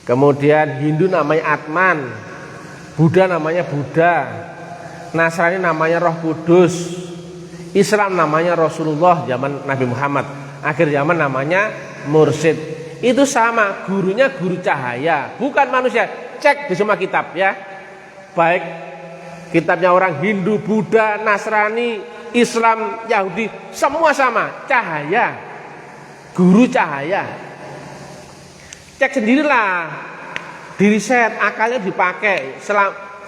Kemudian Hindu namanya Atman, Buddha namanya Buddha, Nasrani namanya Roh Kudus, Islam namanya Rasulullah zaman Nabi Muhammad, akhir zaman namanya Mursyid. Itu sama, gurunya guru cahaya, bukan manusia. Cek di semua kitab ya, baik kitabnya orang Hindu, Buddha, Nasrani, Islam, Yahudi, semua sama, cahaya, guru cahaya. Cek sendirilah, diriset, akalnya dipakai.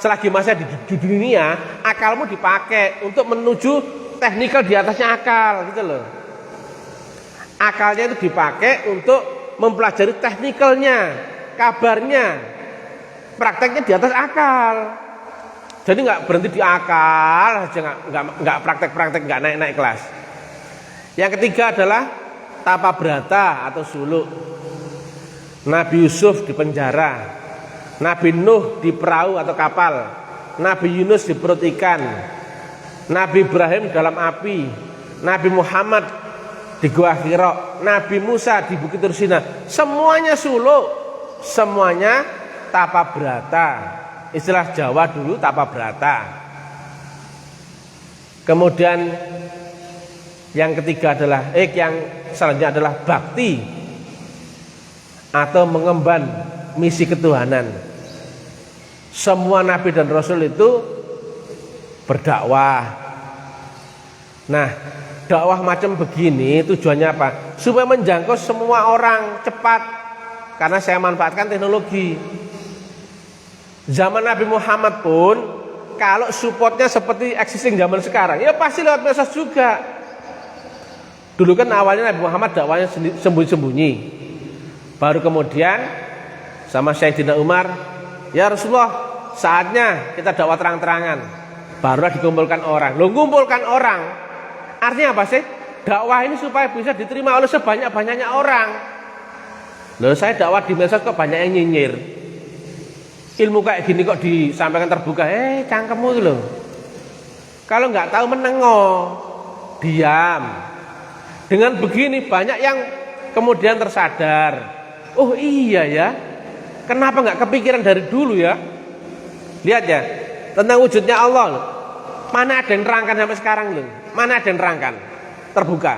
Selagi masa di dunia, akalmu dipakai untuk menuju teknikal di atasnya akal, gitu loh. Akalnya itu dipakai untuk mempelajari teknikalnya, kabarnya, prakteknya di atas akal. Jadi nggak berhenti di akal, nggak praktek-praktek, nggak naik-naik kelas. Yang ketiga adalah tapa brata atau suluk. Nabi Yusuf di penjara, Nabi Nuh di perahu atau kapal, Nabi Yunus di perut ikan, Nabi Ibrahim dalam api, Nabi Muhammad di Gua Hira, Nabi Musa di Bukit Tursina. Semuanya suluk, semuanya tapa brata. Istilah Jawa dulu tapa brata. Kemudian yang ketiga adalah yang selanjutnya adalah bakti atau mengemban misi ketuhanan. Semua nabi dan rasul itu berdakwah. Nah, dakwah macam begini tujuannya apa? Supaya menjangkau semua orang cepat, karena saya manfaatkan teknologi. Zaman Nabi Muhammad pun kalau supportnya seperti existing zaman sekarang, ya pasti lewat medsos juga. Dulu kan awalnya Nabi Muhammad dakwahnya sembunyi-sembunyi. Baru kemudian sama Sayyidina Umar, ya Rasulullah, saatnya kita dakwah terang-terangan. Barulah dikumpulkan orang. Loh, ngumpulkan orang artinya apa sih? Dakwah ini supaya bisa diterima oleh sebanyak-banyaknya orang. Loh, saya dakwah di medsos kok banyak yang nyinyir. Ilmu kayak gini kok disampaikan terbuka, cangkemmu itu loh. Kalau nggak tahu menengok, diam. Dengan begini banyak yang kemudian tersadar. Oh iya ya, kenapa nggak kepikiran dari dulu ya? Lihat ya, tentang wujudnya Allah loh. Mana ada yang nerangkan sampai sekarang loh? Mana ada yang nerangkan terbuka?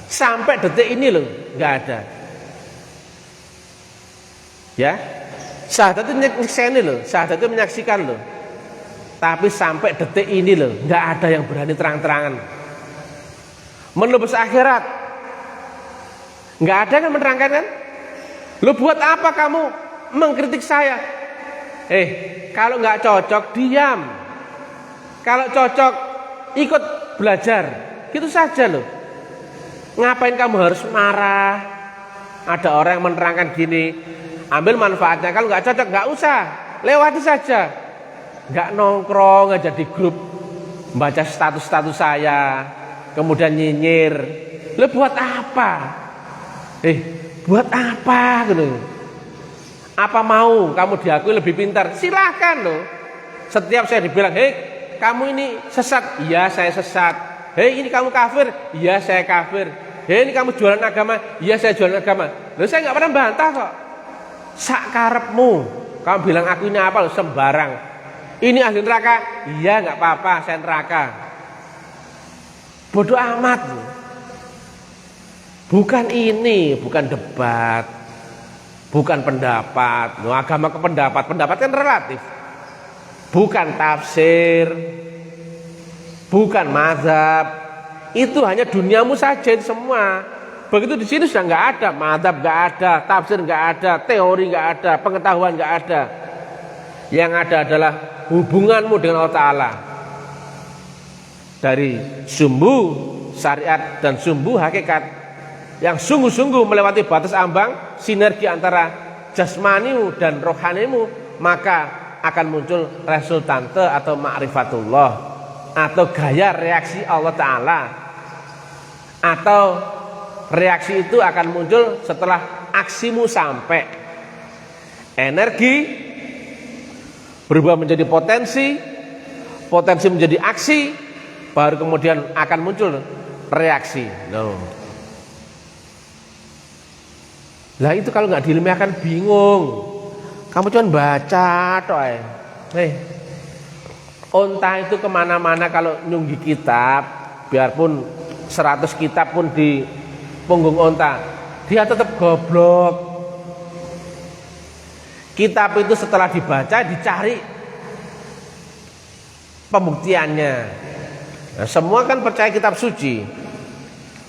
Sampai detik ini loh, nggak ada. Ya, syahadat itu nyekseni loh, syahadat itu menyaksikan loh. Tapi sampai detik ini loh, nggak ada yang berani terang-terangan menebus akhirat. Nggak ada kan menerangkan kan? Lu buat apa kamu mengkritik saya? Kalau nggak cocok diam. Kalau cocok ikut belajar. Gitu saja loh. Ngapain kamu harus marah? Ada orang yang menerangkan gini, ambil manfaatnya. Kalau nggak cocok nggak usah, lewati saja. Nggak nongkrong aja di grup, baca status-status saya, kemudian nyinyir. Lu buat apa? Buat apa gitu? Apa mau kamu diakui lebih pintar? Silahkan loh. Setiap saya dibilang, kamu ini sesat. Iya, saya sesat. Ini kamu kafir. Iya, saya kafir. Ini kamu jualan agama. Iya, saya jualan agama. Loh, saya nggak pernah bantah kok. Sakarepmu. Kamu bilang aku ini apa? Loh, sembarang. Ini ahli neraka. Iya, nggak apa-apa, saya neraka. Bodoh amat loh. Bukan ini, bukan debat, bukan pendapat. Loh, agama ke pendapat kan relatif. Bukan tafsir, bukan mazhab. Itu hanya duniamu saja itu semua. Begitu di sini sudah nggak ada mazhab, nggak ada tafsir, nggak ada teori, nggak ada pengetahuan, nggak ada. Yang ada adalah hubunganmu dengan Allah Ta'ala. Dari sumbu syariat dan sumbu hakikat yang sungguh-sungguh melewati batas ambang sinergi antara jasmanimu dan rohanimu, maka akan muncul resultante atau ma'rifatullah, atau gaya reaksi Allah Ta'ala. Atau reaksi itu akan muncul setelah aksimu sampai. Energi berubah menjadi potensi, potensi menjadi aksi, baru kemudian akan muncul reaksi. Lah itu kalau nggak diilmiahkan bingung. Kamu cuma baca toh. Onta itu kemana-mana kalau nyunggi kitab, biarpun 100 kitab pun di punggung onta, dia tetap goblok. Kitab itu setelah dibaca dicari pembuktiannya. Nah, semua kan percaya kitab suci.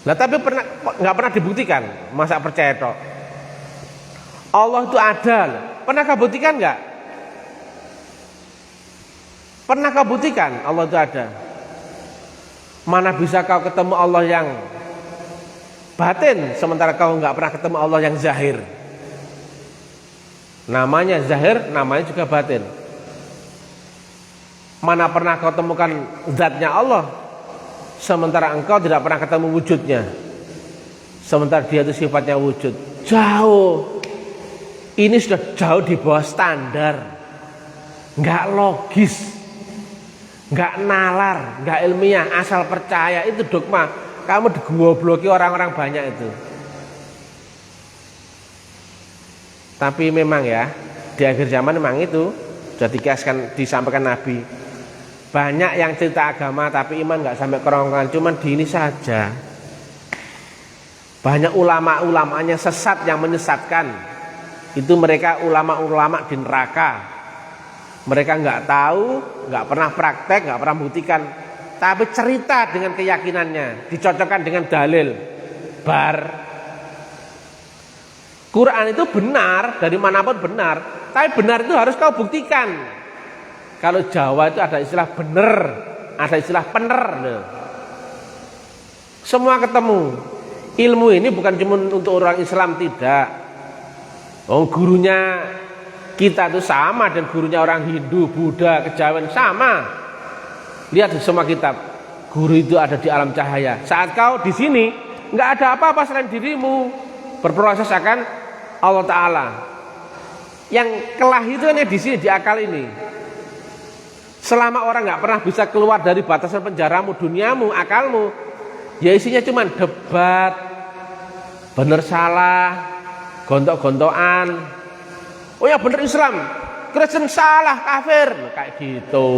Nah, tapi nggak pernah dibuktikan. Masa percaya toh? Allah itu ada. Pernah kau buktikan nggak? Pernah kau buktikan Allah itu ada? Mana bisa kau ketemu Allah yang batin sementara kau nggak pernah ketemu Allah yang zahir? Namanya zahir, namanya juga batin. Mana pernah kau temukan zatnya Allah sementara engkau tidak pernah ketemu wujudnya? Sementara dia itu sifatnya wujud. Jauh. Ini sudah jauh di bawah standar. Nggak logis, nggak nalar, nggak ilmiah, asal percaya. Itu dogma. Kamu digobloki orang-orang banyak itu. Tapi memang ya, di akhir zaman memang itu sudah disampaikan Nabi. Banyak yang cerita agama tapi iman nggak sampai kerongkongan, cuman di ini saja. Banyak ulama-ulamanya sesat yang menyesatkan. Itu mereka ulama-ulama di neraka. Mereka nggak tahu, nggak pernah praktek, nggak pernah buktikan, tapi cerita dengan keyakinannya, dicocokkan dengan dalil. Quran itu benar, dari manapun benar, tapi benar itu harus kau buktikan. Kalau Jawa itu ada istilah bener, ada istilah pener. Semua ketemu. Ilmu ini bukan cuma untuk orang Islam, tidak. Gurunya kita itu sama dan gurunya orang Hindu, Buddha, Kejawen sama. Lihat di semua kitab, guru itu ada di alam cahaya. Saat kau di sini, nggak ada apa-apa selain dirimu, berproses akan Allah Ta'ala. Yang kelah itu hanya di sini, di akal ini. Selama orang nggak pernah bisa keluar dari batasan penjaramu, duniamu, akalmu, ya isinya cuma debat, bener salah, gontok-gontokan. Oh ya bener Islam, Kristen salah, kafir, kayak gitu.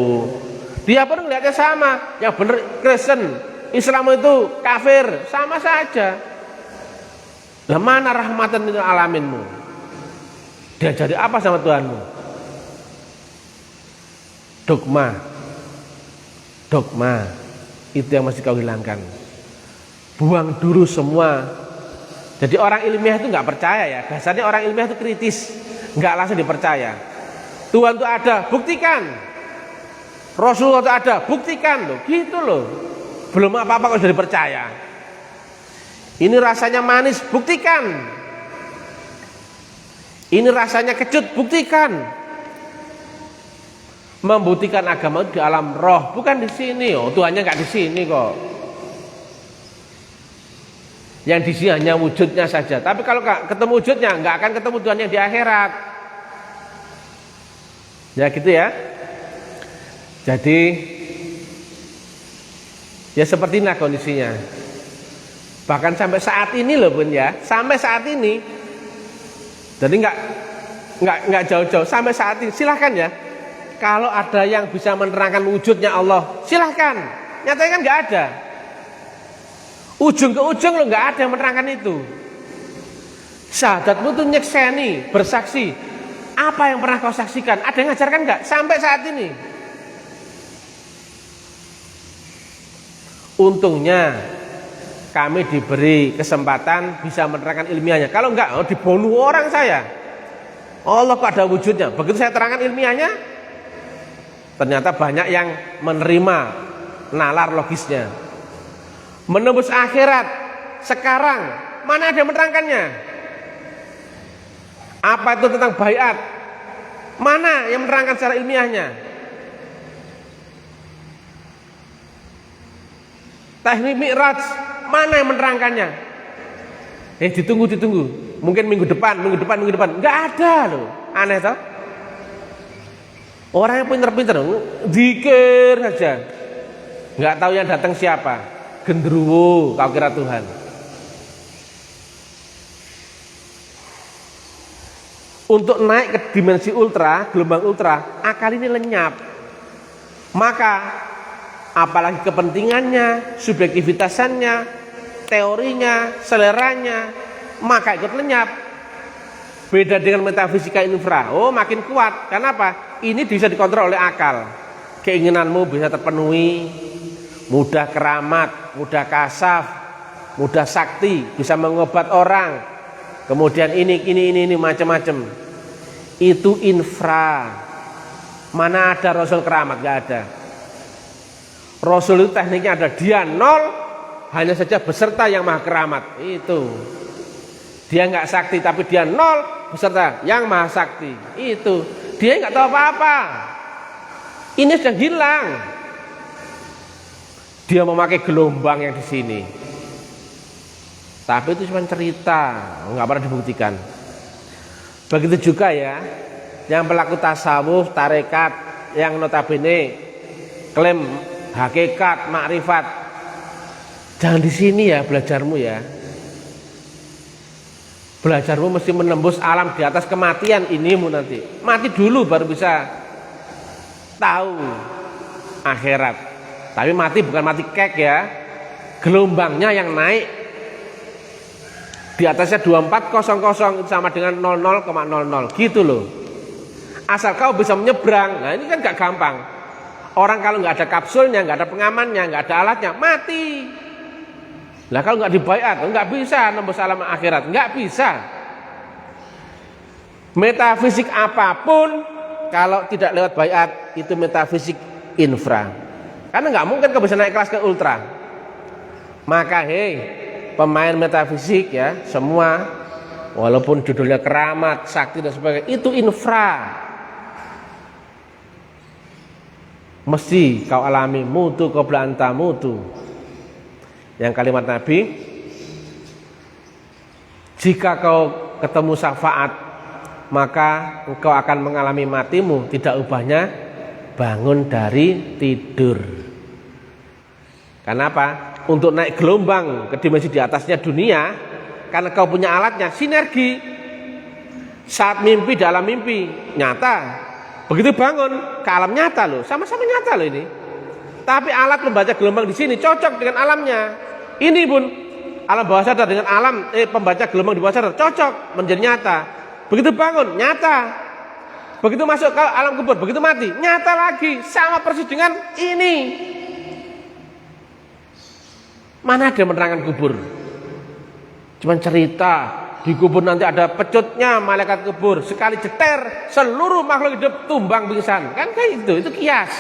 Dia pun ngeliatnya sama, yang bener Kristen, Islam itu kafir, sama saja. Lah mana rahmatan lil alaminmu? Diajari apa sama Tuhanmu? Dogma itu yang masih kau hilangkan. Buang dulu semua. Jadi orang ilmiah itu nggak percaya ya. Dasarnya orang ilmiah itu kritis, nggak langsung dipercaya. Tuhan itu ada, buktikan. Rasulullah itu ada, buktikan loh. Gitu loh. Belum apa-apa kok sudah dipercaya. Ini rasanya manis, buktikan. Ini rasanya kecut, buktikan. Membuktikan agama itu di alam roh, bukan di sini. Oh, Tuhannya nggak di sini kok. Yang di sini hanya wujudnya saja. Tapi kalau ketemu wujudnya, nggak akan ketemu Tuhan yang di akhirat. Ya gitu ya. Jadi ya seperti inilah kondisinya. Bahkan sampai saat ini loh Bun ya, sampai saat ini. Jadi nggak jauh-jauh sampai saat ini. Silahkan ya. Kalau ada yang bisa menerangkan wujudnya Allah, silahkan. Nyatanya kan nggak ada. Ujung ke ujung lo nggak ada yang menerangkan itu. Syahadatmu tuh nyekseni, bersaksi. Apa yang pernah kau saksikan? Ada yang ngajarkan nggak sampai saat ini? Untungnya kami diberi kesempatan bisa menerangkan ilmiahnya. Kalau enggak, dibunuh orang saya. Allah kok ada wujudnya. Begitu saya terangkan ilmiahnya, ternyata banyak yang menerima nalar logisnya. Menembus akhirat sekarang mana ada yang menerangkannya? Apa itu tentang baiat? Mana yang menerangkan secara ilmiahnya? Teknik Mi'raj, mana yang menerangkannya? Ditunggu. mungkin minggu depan, nggak ada loh. Aneh toh? Orang yang pinter-pinter, zikir saja, nggak tahu yang datang siapa, genderuwo, kau kira Tuhan. Untuk naik ke dimensi ultra, gelombang ultra, akal ini lenyap. Maka apalagi kepentingannya, subjektivitasannya, teorinya, seleranya, maka ikut lenyap. Beda dengan metafisika infra. Oh, makin kuat. Kenapa? Ini bisa dikontrol oleh akal. Keinginanmu bisa terpenuhi, mudah keramat, mudah kasaf, mudah sakti, bisa mengobat orang. Kemudian ini macam-macam. Itu infra. Mana ada Rasul keramat? Gak ada. Rasul itu tekniknya ada, dia nol, hanya saja beserta yang maha keramat. Itu. Dia nggak sakti tapi dia nol beserta yang maha sakti. Itu. Dia nggak tahu apa-apa. Ini sudah hilang. Dia memakai gelombang yang di sini. Tapi itu cuma cerita, nggak pernah dibuktikan. Begitu juga ya, yang pelaku tasawuf, tarekat, yang notabene klaim hakikat, makrifat. Jangan di sini ya belajarmu ya. Belajarmu mesti menembus alam di atas kematian inimu nanti. Mati dulu baru bisa tahu akhirat. Tapi mati bukan mati kek ya. Gelombangnya yang naik. Di atasnya 2400 itu sama dengan 00,00 gitu loh. Asal kau bisa menyeberang. Nah ini kan gak gampang. Orang kalau nggak ada kapsulnya, nggak ada pengamannya, nggak ada alatnya, mati. Lah kalau nggak dibaiat, nggak bisa nembus alam akhirat, nggak bisa. Metafisik apapun kalau tidak lewat baiat itu metafisik infra. Karena nggak mungkin kau bisa naik kelas ke ultra. Maka pemain metafisik ya semua, walaupun judulnya keramat, sakti dan sebagainya, itu infra. Mesti kau alami mutu qabla anta mutu. Yang kalimat Nabi, jika kau ketemu syafaat, maka engkau akan mengalami matimu tidak ubahnya bangun dari tidur. Kenapa? Untuk naik gelombang ke dimensi di atasnya dunia, karena kau punya alatnya, sinergi. Saat mimpi dalam mimpi nyata, begitu bangun ke alam nyata loh, sama-sama nyata loh ini. Tapi alat membaca gelombang di sini cocok dengan alamnya. Ini pun alam bawah sadar dengan alam pembaca gelombang di bawah sadar cocok menjadi nyata. Begitu bangun nyata. Begitu masuk ke alam kubur, begitu mati nyata lagi, sama persis dengan ini. Mana ada menerangkan kubur? Cuman cerita. Di kubur nanti ada pecutnya malaikat kubur, sekali jeter seluruh makhluk hidup tumbang pingsan. Kan kayak itu kias.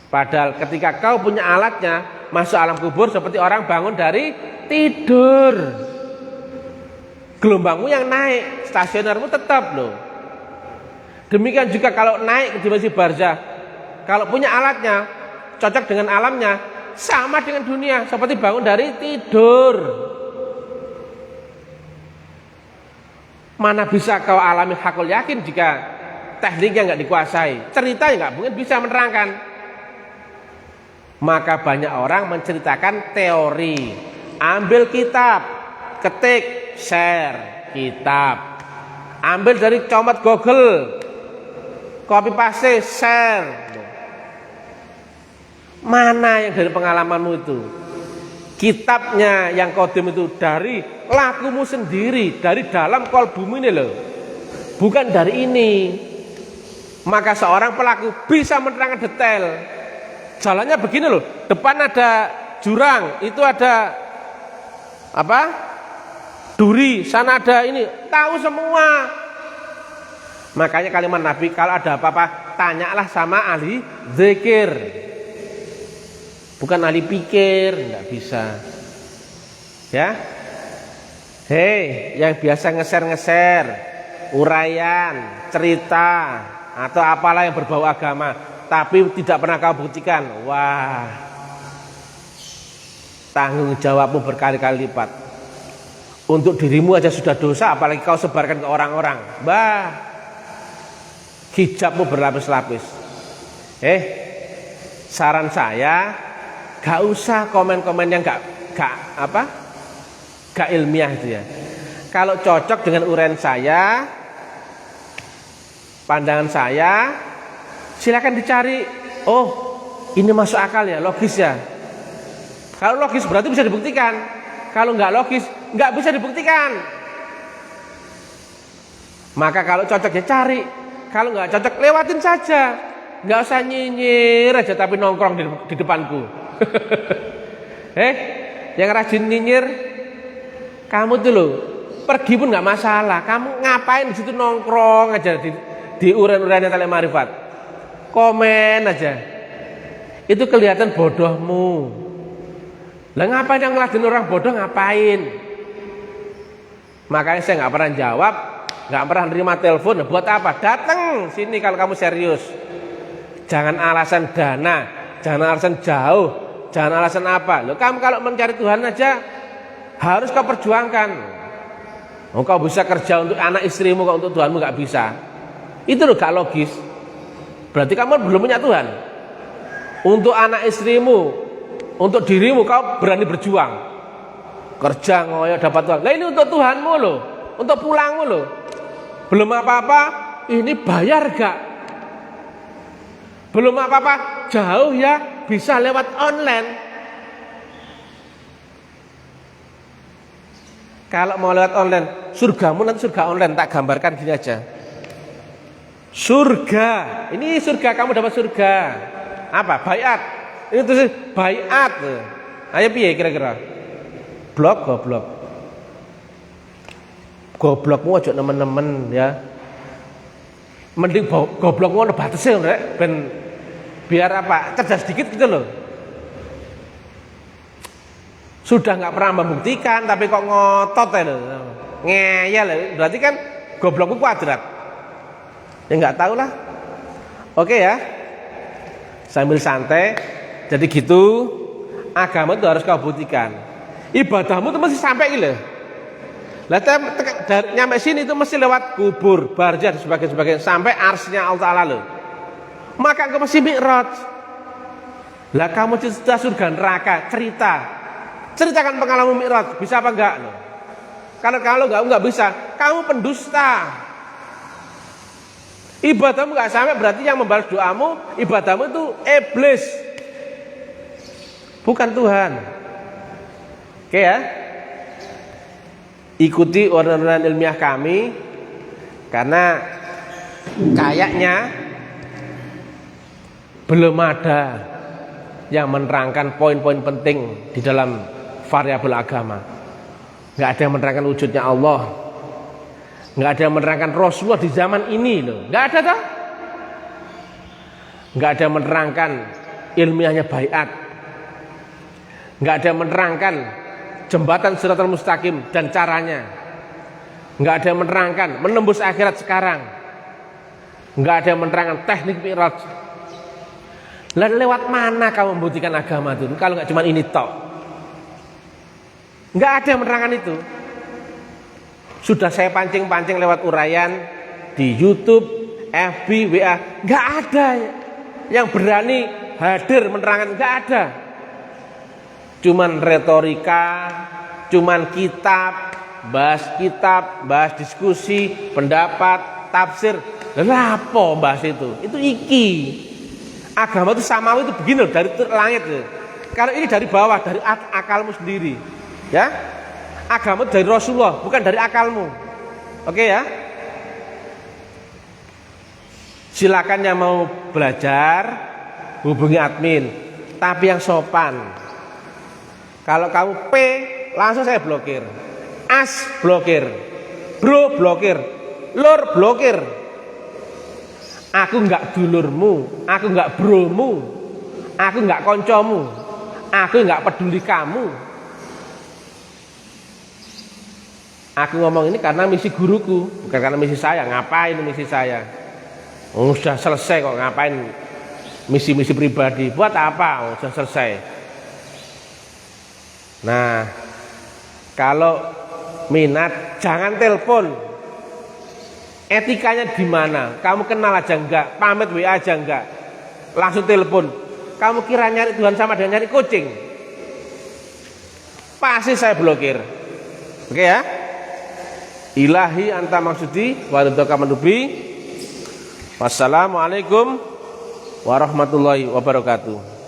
Padahal ketika kau punya alatnya, masuk alam kubur seperti orang bangun dari tidur. Gelombangmu yang naik, stasionermu tetap loh. Demikian juga kalau naik ke dimensi barzah, kalau punya alatnya cocok dengan alamnya, sama dengan dunia, seperti bangun dari tidur. Mana bisa kau alami hakul yakin jika tekniknya nggak dikuasai, ceritanya nggak mungkin bisa menerangkan. Maka banyak orang menceritakan teori, ambil kitab, ketik, share kitab, ambil dari comot Google, copy paste, share. Mana yang dari pengalamanmu itu? Kitabnya yang kodim itu dari lakumu sendiri, dari dalam kolbumu ini loh, bukan dari ini. Maka seorang pelaku bisa menerangkan detail. Jalannya begini loh, depan ada jurang, itu ada apa? Duri, sana ada ini, tahu semua. Makanya kalimat Nabi, kalau ada apa-apa tanyalah sama ahli zikir, bukan ahli pikir, nggak bisa. Ya, yang biasa ngeser-ngeser, uraian, cerita atau apalah yang berbau agama, tapi tidak pernah kau buktikan, wah, tanggung jawabmu berkali-kali lipat. Untuk dirimu aja sudah dosa, apalagi kau sebarkan ke orang-orang. Hijabmu berlapis-lapis. Saran saya, gak usah komen-komen yang gak ilmiah itu ya. Kalau cocok dengan uraian saya, pandangan saya, silakan dicari. Oh, ini masuk akal ya, logis ya. Kalau logis berarti bisa dibuktikan. Kalau nggak logis, nggak bisa dibuktikan. Maka kalau cocok ya cari. Kalau nggak cocok lewatin saja. Nggak usah nyinyir aja tapi nongkrong di depanku. Yang rajin nyinyir, kamu tuh loh, pergi pun nggak masalah. Kamu ngapain di situ nongkrong aja di uren-urennya Tali Marifat? Komen aja. Itu kelihatan bodohmu. Lah ngapain yang ngeladenin orang bodoh, ngapain? Makanya saya nggak pernah jawab, nggak pernah nerima telepon. Buat apa? Datang sini kalau kamu serius. Jangan alasan dana, jangan alasan jauh, jangan alasan apa. Loh, kamu kalau mencari Tuhan aja harus kau perjuangkan. Oh, kau bisa kerja untuk anak istrimu, kok untuk Tuhanmu nggak bisa. Itu loh gak logis. Berarti kamu belum punya Tuhan. Untuk anak istrimu, untuk dirimu kau berani berjuang. Kerja ngoyo dapat Tuhan. Lah ini untuk Tuhanmu loh, untuk pulangmu loh. Belum apa-apa, ini bayar gak? Belum apa-apa, jauh ya, bisa lewat online. Kalau mau lewat online, surgamu nanti surga online, tak gambarkan gini aja. Surga, ini surga, kamu dapat surga. Apa? Baiat. Ini tuh baiat. Ayo piye kira-kira? Goblok. Goblokmu aja nemen-nemen ya. Mending goblokmu ono batese rek ben biar apa? Cerdas dikit gitu loh. Sudah nggak pernah membuktikan tapi kok ngotot ya loh. Ngeyel, berarti kan goblokmu kuadrat. Ya nggak tahu lah. Oke ya. Sambil santai. Jadi gitu, agama itu harus kau buktikan. Ibadahmu itu mesti sampai gitu. Lah nyampe sini itu mesti lewat kubur, barjah dan sebagainya sampai arsnya Allah Taala loh. Maka engkau mesti mi'raj. Lah kamu cerita surga neraka, ceritakan pengalaman mi'raj, bisa apa enggak loh? Kalau enggak bisa, kamu pendusta. Ibadahmu enggak sampai berarti yang membalas doamu, ibadahmu itu iblis. Bukan Tuhan. Oke ya. Ikuti urunan ilmiah kami karena kayaknya belum ada yang menerangkan poin-poin penting di dalam variabel agama. Nggak ada yang menerangkan wujudnya Allah, nggak ada yang menerangkan Rasulullah di zaman ini loh, nggak ada toh. Nggak ada yang menerangkan ilmiahnya baiat, nggak ada yang menerangkan jembatan Shiratal Mustaqim dan caranya, nggak ada yang menerangkan menembus akhirat sekarang, nggak ada yang menerangkan teknik mi'raj. Lalu lewat mana kamu membuktikan agama itu kalau nggak cuma ini tok? Nggak ada yang menerangkan itu. Sudah saya pancing-pancing lewat uraian di YouTube, FB, WA, nggak ada yang berani hadir menerangkan, nggak ada. Cuman retorika, cuman kitab, bahas diskusi, pendapat, tafsir. Lapo bahas itu iki. Agama itu samawi itu begini loh, dari langit loh. Kalau ini dari bawah, dari akalmu sendiri. Ya, agama itu dari Rasulullah, bukan dari akalmu. Oke ya. Silakan yang mau belajar hubungi admin, tapi yang sopan. Kalau kamu P, langsung saya blokir. As blokir, bro blokir, lur blokir. Aku enggak dulurmu, aku enggak bromu, aku enggak koncomu, aku enggak peduli kamu. Aku ngomong ini karena misi guruku, bukan karena misi saya. Ngapain misi saya? Sudah selesai kok, ngapain misi-misi pribadi? Buat apa? Sudah selesai. Nah, kalau minat, jangan telepon. Etikanya di mana? Kamu kenal aja enggak? Pamit WA aja enggak? Langsung telepon. Kamu kira nyari Tuhan sama dengan nyari kucing? Pasti saya blokir. Oke ya? Ilahi anta maksudi waridhoka manubi. Wassalamualaikum warahmatullahi wabarakatuh.